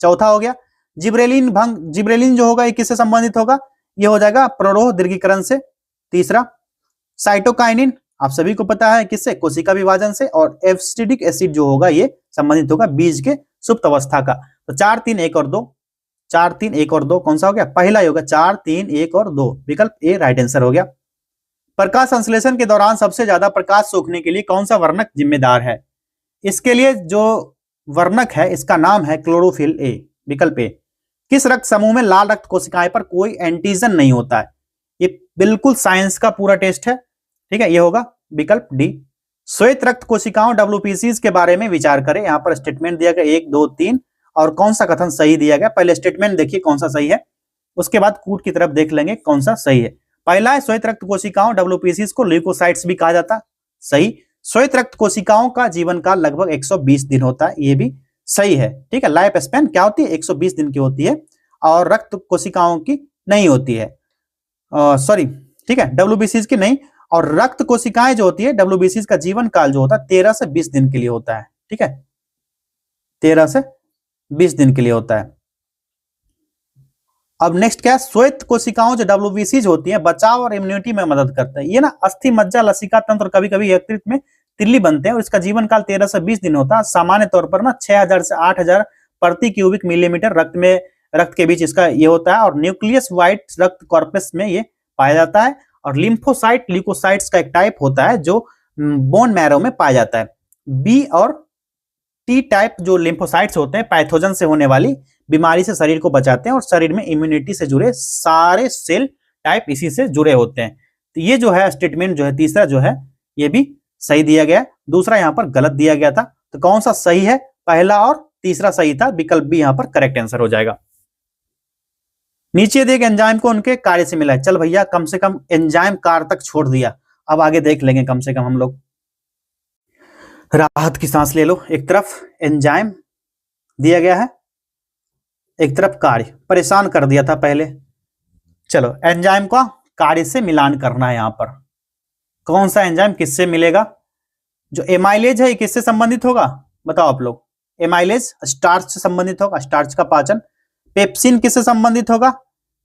चौथा हो गया। जिब्रेलिन भंग, जिब्रेलिन जो होगा ये किससे संबंधित होगा? ये हो जाएगा प्ररोह दीर्घीकरण से, तीसरा। साइटोकाइनिन आप सभी को पता है किससे? कोशिका विभाजन से। और एसिटिक एसिड जो होगा ये संबंधित होगा बीज के सुप्त अवस्था का। तो 4 3 1 और 2, 4 3 1 और 2 कौन सा हो गया? पहला ही होगा, 4 3 1 और 2, विकल्प ए राइट आंसर हो गया। प्रकाश संश्लेषण के दौरान सबसे ज्यादा प्रकाश सोखने के लिए कौन सा वर्णक जिम्मेदार है? इसके लिए जो वर्णक है इसका नाम है क्लोरोफिल ए, विकल्प ए। किस रक्त समूह में लाल रक्त कोशिकाएं पर कोई एंटीजन नहीं होता है? ये बिल्कुल साइंस का पूरा टेस्ट है, ठीक है, ये होगा विकल्प डी। श्वेत रक्त कोशिकाओं WPCs के बारे में विचार करें। यहां पर स्टेटमेंट दिया गया 1 2 3 और कौन सा कथन सही दिया गया? पहले स्टेटमेंट देखिए कौन सा सही है, उसके बाद कूट की तरफ देख लेंगे कौन सा सही है। पहला है श्वेत रक्त कोशिकाओं WPCs को ल्यूकोसाइट्स भी कहा जाता है, सही। श्वेत रक्त कोशिकाओं का जीवन काल लगभग 120 दिन होता है, ये भी सही है, ठीक है। लाइफ स्पैन क्या होती है? 120 दिन की होती है और रक्त कोशिकाओं की नहीं होती है, सॉरी, ठीक है, WBCs की नहीं। और रक्त कोशिकाएं जो होती है WBCs का जीवन काल जो होता है 13 से 20 दिन के लिए होता है, ठीक है, 13 से 20 दिन के लिए होता है। अब नेक्स्ट क्या है? श्वेत कोशिकाओं जो WBCs होती हैं बचाव और इम्यूनिटी में मदद करता है। ये ना अस्थि मज्जा लसिका तंत्र कभी कभी यकृत में तिल्ली बनते हैं और इसका जीवन काल 13 से 20 दिन होता है। सामान्य तौर पर ना 6000 से 8000 प्रति क्यूबिक मिलीमीटर रक्त के बीच इसका ये होता है। और न्यूक्लियस व्हाइट रक्त कॉर्पस में ये पाया जाता है। और लिम्फोसाइट ल्यूकोसाइट्स का एक टाइप होता है जो बोन मैरो में पाया जाता है। बी और टी टाइप जो लिम्फोसाइट्स होते हैं पैथोजन से होने वाली बीमारी से शरीर को बचाते हैं और शरीर में इम्यूनिटी से जुड़े सारे सेल टाइप इसी से जुड़े होते हैं। तो ये जो है स्टेटमेंट जो है तीसरा जो है ये भी सही दिया गया, दूसरा यहां पर गलत दिया गया था। तो कौन सा सही है? पहला और तीसरा सही था, विकल्प बी यहां पर करेक्ट आंसर हो जाएगा। नीचे देख एंजाइम को उनके कार्य से मिला है। चल भैया, कम से कम एंजाइम कार्य तक छोड़ दिया, अब आगे देख लेंगे कम से कम हम लोग। राहत की सांस ले लो। एक तरफ एंजाइम दिया गया है, एक तरफ कार्य, परेशान कर दिया था पहले। चलो एंजाइम का कार्य से मिलान करना है। यहां पर कौन सा एंजाइम किससे मिलेगा? जो एमाइलेज है ये किससे संबंधित होगा? बताओ आप लोग। एमाइलेज स्टार्च से संबंधित होगा, स्टार्च का पाचन। पेप्सिन किससे संबंधित होगा?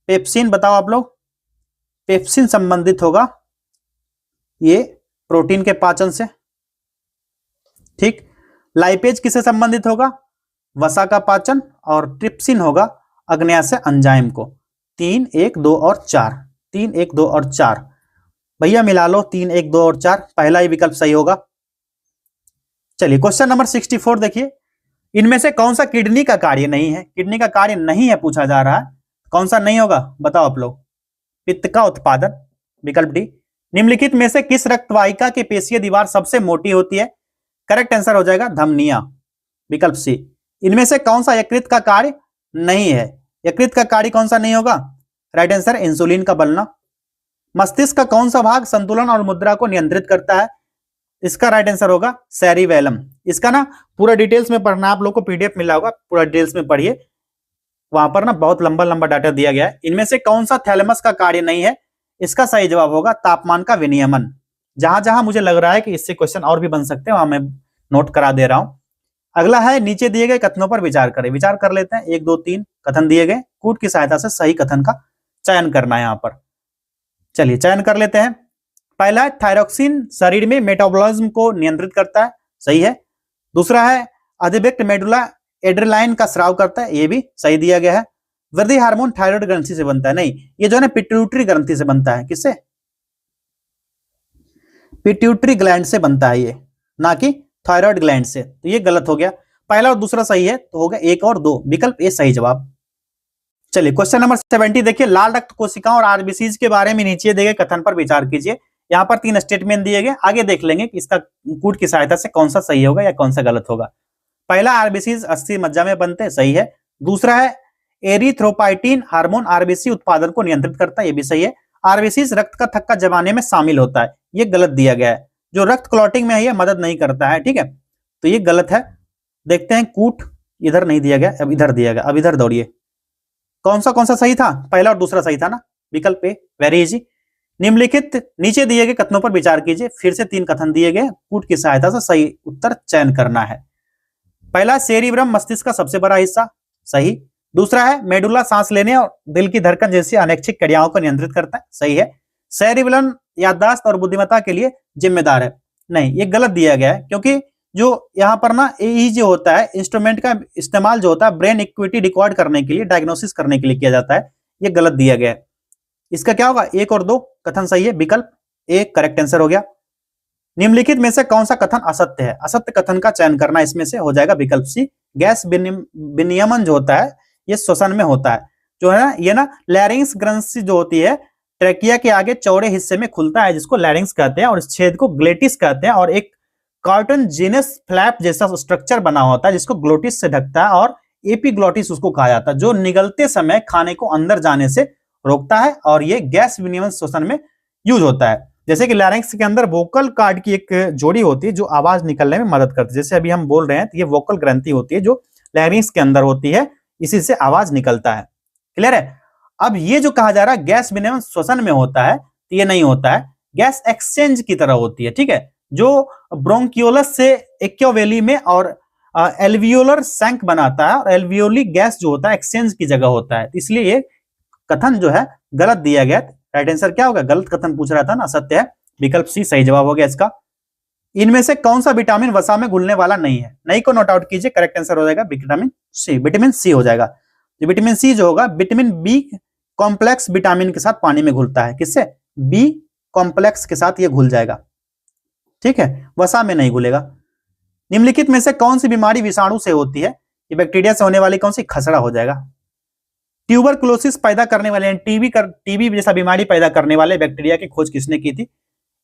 पेप्सिन बताओ आप लोग। पेप्सिन संबंधित होगा ये प्रोटीन के पाचन से, ठीक। लाइपेज किससे संबंधित होगा? वसा का पाचन। और ट्रिप्सिन होगा अग्न्याशय एंजाइम को। 3 1 2 और 4, 3 1 2 और 4 भैया मिला लो। 3 1 2 और 4 पहला ही विकल्प सही होगा। चलिए क्वेश्चन नंबर 64 देखिए। इनमें से कौन सा किडनी का कार्य नहीं है? किडनी का कार्य नहीं है पूछा जा रहा है, कौन सा नहीं होगा बताओ आप लोग। पित्त का उत्पादन, विकल्प डी। निम्नलिखित में से किस रक्तवाहिका की पेशीय दीवार सबसे मोटी होती है? करेक्ट आंसर हो जाएगा धमनिया, विकल्प सी। इनमें से कौन सा यकृत का कार्य नहीं है? यकृत का कार्य कौन सा नहीं होगा? राइट आंसर इंसुलिन का बनना। मस्तिष्क का कौन सा भाग संतुलन और मुद्रा को नियंत्रित करता है? इसका राइट आंसर होगा सेरिबेलम। इसका ना पूरा डिटेल्स में पढ़ना, आप लोग को PDF मिला होगा, पूरा डिटेल्स में पढ़िए, वहां पर ना बहुत लंबा लंबा डाटा दिया गया है। इनमें से कौन सा थैलेमस का कार्य नहीं है? इसका सही जवाब होगा तापमान का विनियमन। जहां जहां मुझे लग रहा है कि इससे क्वेश्चन और भी बन सकते हैं वहां मैं नोट करा दे रहा हूं। अगला है नीचे दिए गए कथनों पर विचार करें। विचार कर लेते हैं। 1 2 3 कथन दिए गए, कूट की सहायता से सही कथन का चयन करना है यहां पर। चलिए चयन कर लेते हैं। पहला है थायरोक्सिन शरीर में मेटाबॉलिज्म को नियंत्रित करता है, सही है। दूसरा है अधिव्यक्त मेडुला एड्रेनालाइन का स्राव करता है, ये भी सही दिया गया है। वृद्धि हार्मोन थायराइड ग्रंथि से बनता है, नहीं, ये जो है ना पिट्यूटरी ग्रंथि से बनता है। किससे? पिट्यूटरी ग्लैंड से बनता है ये, ना कि थायराइड ग्लैंड से। तो ये गलत हो गया, पहला और दूसरा सही है, तो हो गया 1 और 2, विकल्प ए सही जवाब। चलिए क्वेश्चन नंबर 70 देखिए। लाल रक्त कोशिकाओं और RBCs के बारे में नीचे दिए गए कथन पर विचार कीजिए। यहाँ पर 3 स्टेटमेंट दिए गए, आगे देख लेंगे कि इसका कूट की सहायता से कौन सा सही होगा या कौन सा गलत होगा। पहला RBCs अस्थि मज्जा में बनते हैं, सही है। दूसरा है एरिथ्रोपाइटिन हार्मोन RBC उत्पादन को नियंत्रित करता है, ये भी सही है। RBCs रक्त का थक्का जमाने में शामिल होता है, ये गलत दिया गया है। जो रक्त क्लॉटिंग में है ये मदद नहीं करता है, ठीक है, तो ये गलत है। देखते हैं कूट, इधर नहीं दिया गया, अब इधर दिया गया, अब इधर दौड़िए, कौन सा सही था, पहला और दूसरा सही था ना, विकल्प ए, वेरी इजी। निम्नलिखित नीचे दिए गए कथनों पर विचार कीजिए, फिर से 3 कथन दिए गए, कूट की सहायता से सही उत्तर चयन करना है। पहला, सेरिब्रम मस्तिष्क का सबसे बड़ा हिस्सा, सही। दूसरा है मेडुला सांस लेने और दिल की धड़कन जैसी अनैच्छिक क्रियाओं को नियंत्रित करता है, सही है। सेरिब्रम याददाश्त और बुद्धिमत्ता के लिए जिम्मेदार है, नहीं, ये गलत दिया गया है, क्योंकि जो यहाँ पर ना ये जो होता है इंस्ट्रूमेंट का इस्तेमाल जो होता है ब्रेन एक्टिविटी रिकॉर्ड करने के लिए, डायग्नोसिस करने के लिए किया जाता है, ये गलत दिया गया है। इसका क्या होगा, 1 और 2 कथन सही है, विकल्प ए करेक्ट आंसर हो गया। निम्नलिखित में से कौन सा कथन असत्य है, असत्य कथन का चयन करना इसमें से हो जाएगा विकल्प सी, गैस विनियमन जो होता है ये श्वसन में होता है, जो है ना ये ना लैरिंक्स ग्रंथि जो होती है ट्रेकिया के आगे चौड़े हिस्से में खुलता है जिसको लैरिंक्स कहते हैं, और इस छेद को ग्लेटिस कहते हैं, और एक कार्टनजिनस फ्लैप जैसा स्ट्रक्चर बना होता है जिसको ग्लोटिस से ढकता है, और एपिग्लोटिस उसको कहा जाता है, जो निगलते समय खाने को अंदर जाने से रोकता है, और ये गैस विनियमन श्वसन में यूज होता है। जैसे कि लैरिंक्स के अंदर वोकल कार्ड की एक जोड़ी होती है जो आवाज निकलने में मदद करती है, जैसे अभी हम बोल रहे हैं तो ये वोकल ग्रंथि होती है जो लैरिंक्स के अंदर होती है, इसी से आवाज निकलता है, क्लियर है। अब ये जो कहा जा रहा है गैस विनिमय श्वसन में होता है, तो ये नहीं होता है, गैस एक्सचेंज की तरह होती है, ठीक है, जो ब्रोंकियोलस से एक्योवेली में और एल्वियोलर सैंक बनाता है, और एल्वियोली गैस जो होता है एक्सचेंज की जगह होता है, इसलिए ये कथन जो है गलत दिया गया। राइट आंसर क्या होगा, गलत कथन पूछ रहा था ना, सत्य है, विकल्प सी सही जवाब हो गया इसका। इनमें से कौन सा विटामिन वसा में घुलने वाला नहीं है, नहीं को नोट आउट कीजिए, करेक्ट आंसर हो जाएगा विटामिन सी, विटामिन सी हो जाएगा। तो विटामिन सी जो होगा विटामिन बी कॉम्प्लेक्स विटामिन के साथ पानी में घुलता है, किससे, बी कॉम्प्लेक्स के साथ ये घुल जाएगा, ठीक है, वसा में नहीं घुलेगा। निम्नलिखित में से कौन सी बीमारी विषाणु से होती है, ये बैक्टीरिया से होने वाली कौन सी, खसरा हो जाएगा। ट्यूबरकुलोसिस पैदा करने वाले टीबी जैसा बीमारी पैदा करने वाले बैक्टीरिया की खोज किसने की थी,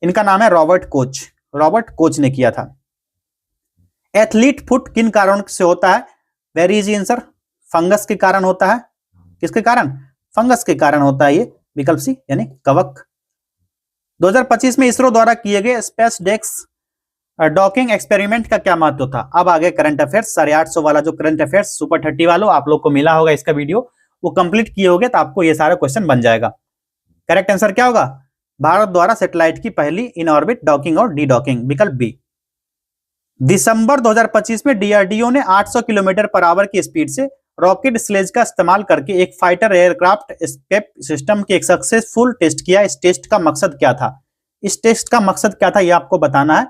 इनका नाम है रॉबर्ट कोच, रॉबर्ट कोच ने किया था। एथलीट फुट किन कारणों से होता है, वेरी इजी आंसर, फंगस के कारण होता है, किसके कारण, फंगस के कारण होता है ये, विकल्प सी यानी कवक। 2025 में इसरो द्वारा किए गए स्पेस डेक्स डॉकिंग एक्सपेरिमेंट का क्या महत्व था। अब आगे करंट अफेयर्स 850 वाला जो करंट अफेयर्स सुपर 30 वालों आप लोग को मिला होगा इसका वीडियो, वो कंप्लीट किए होगे तो आपको ये सारा क्वेश्चन बन जाएगा। करेक्ट आंसर क्या होगा, भारत द्वारा सैटेलाइट की पहली इन ऑर्बिट डॉकिंग और डी डॉकिंग, विकल्प बी। दिसंबर 2025 में डीआरडीओ ने 800 किलोमीटर पर आवर की स्पीड से रॉकेट स्लेज का इस्तेमाल करके एक फाइटर एयरक्राफ्ट एस्केप सिस्टम की एक सक्सेसफुल टेस्ट किया। इस टेस्ट का मकसद क्या था, इस टेस्ट का मकसद क्या था ये आपको बताना है।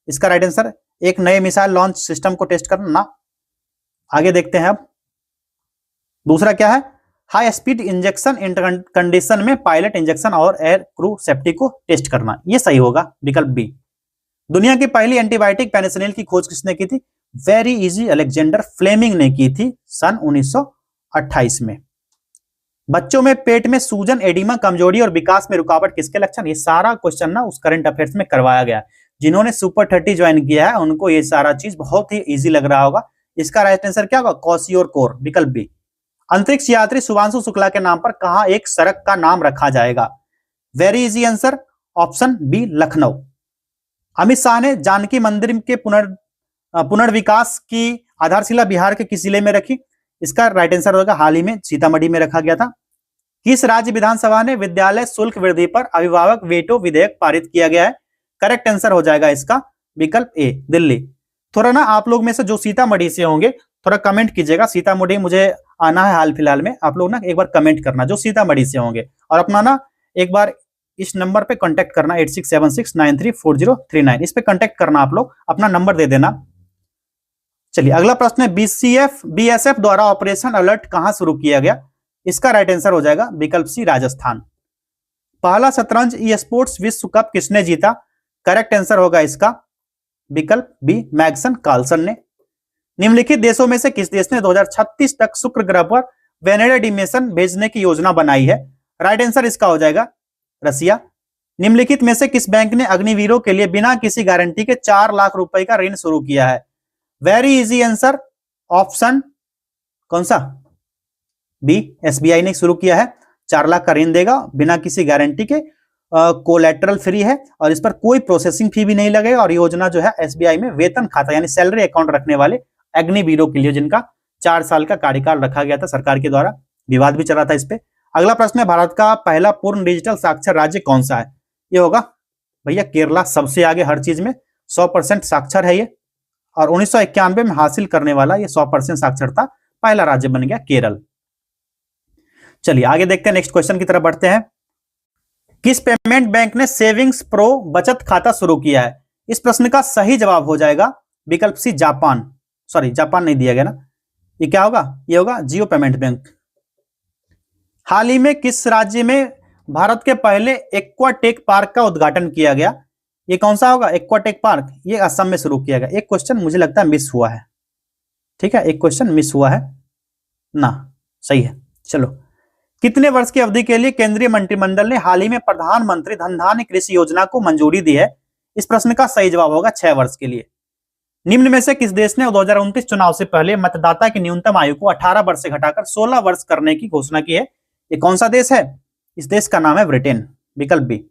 इसका राइट आंसर एक नए मिसाइल लॉन्च सिस्टम को टेस्ट करना ना। आगे देखते हैं अब दूसरा क्या है, हाई स्पीड इंजेक्शन कंडीशन में पायलट इंजेक्शन और एयर क्रू सेफ्टी को टेस्ट करना, ये सही होगा, विकल्प बी। दुनिया की पहली एंटीबायोटिक पेनिसिलिन की खोज किसने की थी, वेरी इजी, अलेक्जेंडर फ्लेमिंग ने की थी सन 1928 में। बच्चों में पेट में सूजन, एडिमा, कमजोरी और विकास में रुकावट किसके लक्षण, ये सारा क्वेश्चन ना उस करंट अफेयर्स में करवाया गया। जिन्होंने सुपर 30 ज्वाइन किया है उनको ये सारा चीज बहुत ही इजी लग रहा होगा। इसका राइट आंसर क्या होगा, कॉसियोर कोर, विकल्प बी। अंतरिक्ष यात्री शुभांशु शुक्ला के नाम पर कहां एक सड़क का नाम रखा जाएगा, very easy answer, option B Lucknow. Amit Shah ने जानकी मंदिर के पुनर्विकास की आधारशिला बिहार के किस जिले में रखी, इसका राइट आंसर होगा हाल ही में सीतामढ़ी में रखा गया था। किस राज्य विधानसभा ने विद्यालय शुल्क वृद्धि पर अभिभावक वेटो विधेयक पारित किया गया है, करेक्ट आंसर हो जाएगा इसका विकल्प ए दिल्ली। थोड़ा ना आप लोग में से जो सीतामढ़ी से होंगे थोड़ा कमेंट कीजिएगा, सीतामढ़ी मुझे आना है हाल फिलहाल में, आप लोग ना एक बार कमेंट करना जो सीतामढ़ी से होंगे, और अपना ना एक बार इस नंबर पे कांटेक्ट करना 8676934039, इस पे कांटेक्ट करना, आप लोग अपना नंबर दे देना। चलिए अगला प्रश्न है, बीएसएफ द्वारा ऑपरेशन अलर्ट कहां शुरू किया गया, इसका राइट आंसर हो जाएगा विकल्प सी राजस्थान। पहला शतरंज ई स्पोर्ट्स विश्व कप किसने जीता, करेक्ट आंसर होगा इसका विकल्प बी मैग्सन कार्लसन ने। निम्नलिखित देशों में से किस देश ने 2036 तक शुक्र ग्रह पर वेनेडिया मिशन भेजने की योजना बनाई है, राइट आंसर इसका हो जाएगा रसिया। निम्नलिखित में से किस बैंक ने अग्निवीरों के लिए बिना किसी गारंटी के 4 लाख रुपए का ऋण शुरू किया है, वेरी इजी आंसर, ऑप्शन कौन सा, बी एसबीआई ने शुरू किया है, 4 लाख का ऋण देगा बिना किसी गारंटी के, कोलेटरल फ्री है और इस पर कोई प्रोसेसिंग फी भी नहीं लगेगा। और योजना जो है एसबीआई में वेतन खाता यानी सैलरी अकाउंट रखने वाले अग्निवीरों के लिए, जिनका 4 साल का कार्यकाल रखा गया था सरकार के द्वारा, विवाद भी चला था इस पे। अगला प्रश्न है, भारत का पहला पूर्ण डिजिटल साक्षर राज्य कौन सा है? ये होगा भैया केरला, सबसे आगे हर चीज में 100% साक्षर है ये, और 1991 में हासिल करने वाला ये 100% साक्षरता पहला राज्य बन गया केरल। चलिए आगे देखते हैं, नेक्स्ट क्वेश्चन की तरफ बढ़ते हैं। किस पेमेंट बैंक ने सेविंग्स प्रो बचत खाता शुरू किया है? इस प्रश्न का सही जवाब हो जाएगा विकल्प सी जापान, सॉरी जापान नहीं दिया गया ना, ये क्या होगा? ये होगा जियो पेमेंट बैंक। हाल ही में किस राज्य में भारत के पहले एक्वाटेक पार्क का उद्घाटन किया गया? ये कौन सा होगा एक्वाटेक पार्क? ये असम में शुरू किया गया। एक क्वेश्चन मुझे लगता है मिस हुआ है, ठीक है, एक क्वेश्चन मिस हुआ है ना, सही है। चलो, कितने वर्ष की अवधि के लिए केंद्रीय मंत्रिमंडल ने हाल ही में प्रधानमंत्री धन धान्य कृषि योजना को मंजूरी दी है? इस प्रश्न का सही जवाब होगा 6 वर्ष के लिए। निम्न में से किस देश ने 2029 चुनाव से पहले मतदाता की न्यूनतम आयु को 18 वर्ष से घटाकर 16 वर्ष करने की घोषणा की है? ये कौन सा देश है? इस देश का नाम है ब्रिटेन, विकल्प बी।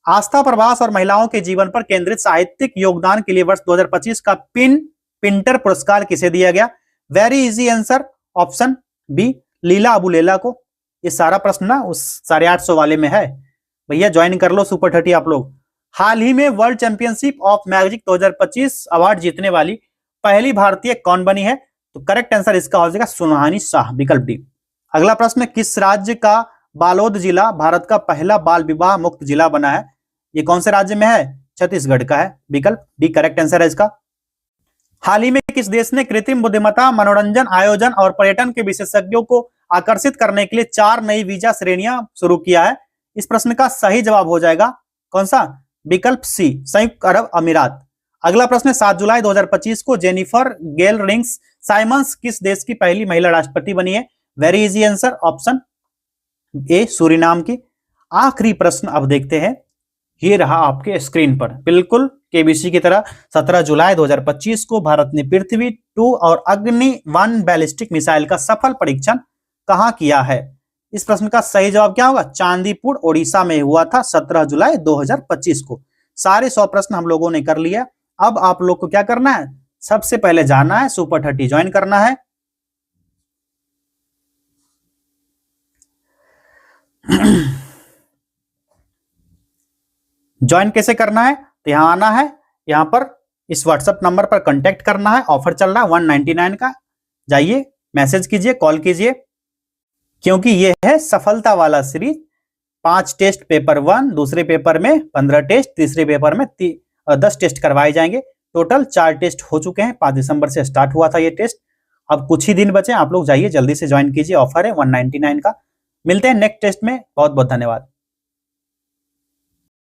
आस्था, प्रवास और महिलाओं के जीवन पर केंद्रित साहित्यिक योगदान के लिए वर्ष 2025 का पिंटर पुरस्कार किसे दिया गया? Very easy answer, option B, Leila Aboulela को। ये सारा प्रश्न ना उस 850 वाले में है, भैया ज्वाइन कर लो सुपर 30 आप लोग। हाल ही में world championship of magic 2025 award जीतने वाली पहली भारतीय कौन बनी है? तो करेक्ट आंसर इसका हो जाएगा सुनहानी शाह, विकल्प डी। अगला प्रश्न, किस राज्य का बालोद जिला भारत का पहला बाल विवाह मुक्त जिला बना है? ये कौन से राज्य में है? छत्तीसगढ़ का है, विकल्प डी करेक्ट आंसर है इसका। हाल ही में किस देश ने कृत्रिम बुद्धिमत्ता, मनोरंजन, आयोजन और पर्यटन के विशेषज्ञों को आकर्षित करने के लिए 4 नई वीजा श्रेणियां शुरू किया है? इस प्रश्न का सही जवाब हो जाएगा कौन सा? विकल्प सी, संयुक्त अरब अमीरात। अगला प्रश्न, 7 जुलाई 2025 को जेनिफर गेल रिंग्स साइमंस किस देश की पहली महिला राष्ट्रपति बनी है? Very easy answer, option A, Suriname की। आखिरी प्रश्न अब देखते हैं, ये रहा आपके स्क्रीन पर, बिल्कुल केबीसी की तरह। 17 जुलाई 2025 को भारत ने पृथ्वी 2 और अग्नि 1 बैलिस्टिक मिसाइल का सफल परीक्षण कहां किया है? इस प्रश्न का सही जवाब क्या होगा? चांदीपुर ओडिशा में हुआ था 17 जुलाई 2025 को। सारे 100 प्रश्न हम लोगों ने कर लिया। अब आप लोग को क्या करना है? सबसे पहले जाना है सुपर 30 ज्वाइन करना है। ज्वाइन कैसे करना है? तो यहां आना है, यहां पर इस व्हाट्सएप नंबर पर कांटेक्ट करना है, ऑफर चल रहा है 199 का, जाइए मैसेज कीजिए, कॉल कीजिए, क्योंकि ये है सफलता वाला सीरीज। 5 टेस्ट पेपर 1, दूसरे पेपर में 15 टेस्ट, तीसरे पेपर में 10 टेस्ट करवाए जाएंगे। टोटल 4 टेस्ट हो चुके हैं, 5 दिसंबर से स्टार्ट हुआ था ये टेस्ट। अब कुछ ही दिन बचे, आप लोग जाइए जल्दी से ज्वाइन कीजिए, ऑफर है 199 का। मिलते हैं नेक्स्ट टेस्ट में, बहुत बहुत धन्यवाद।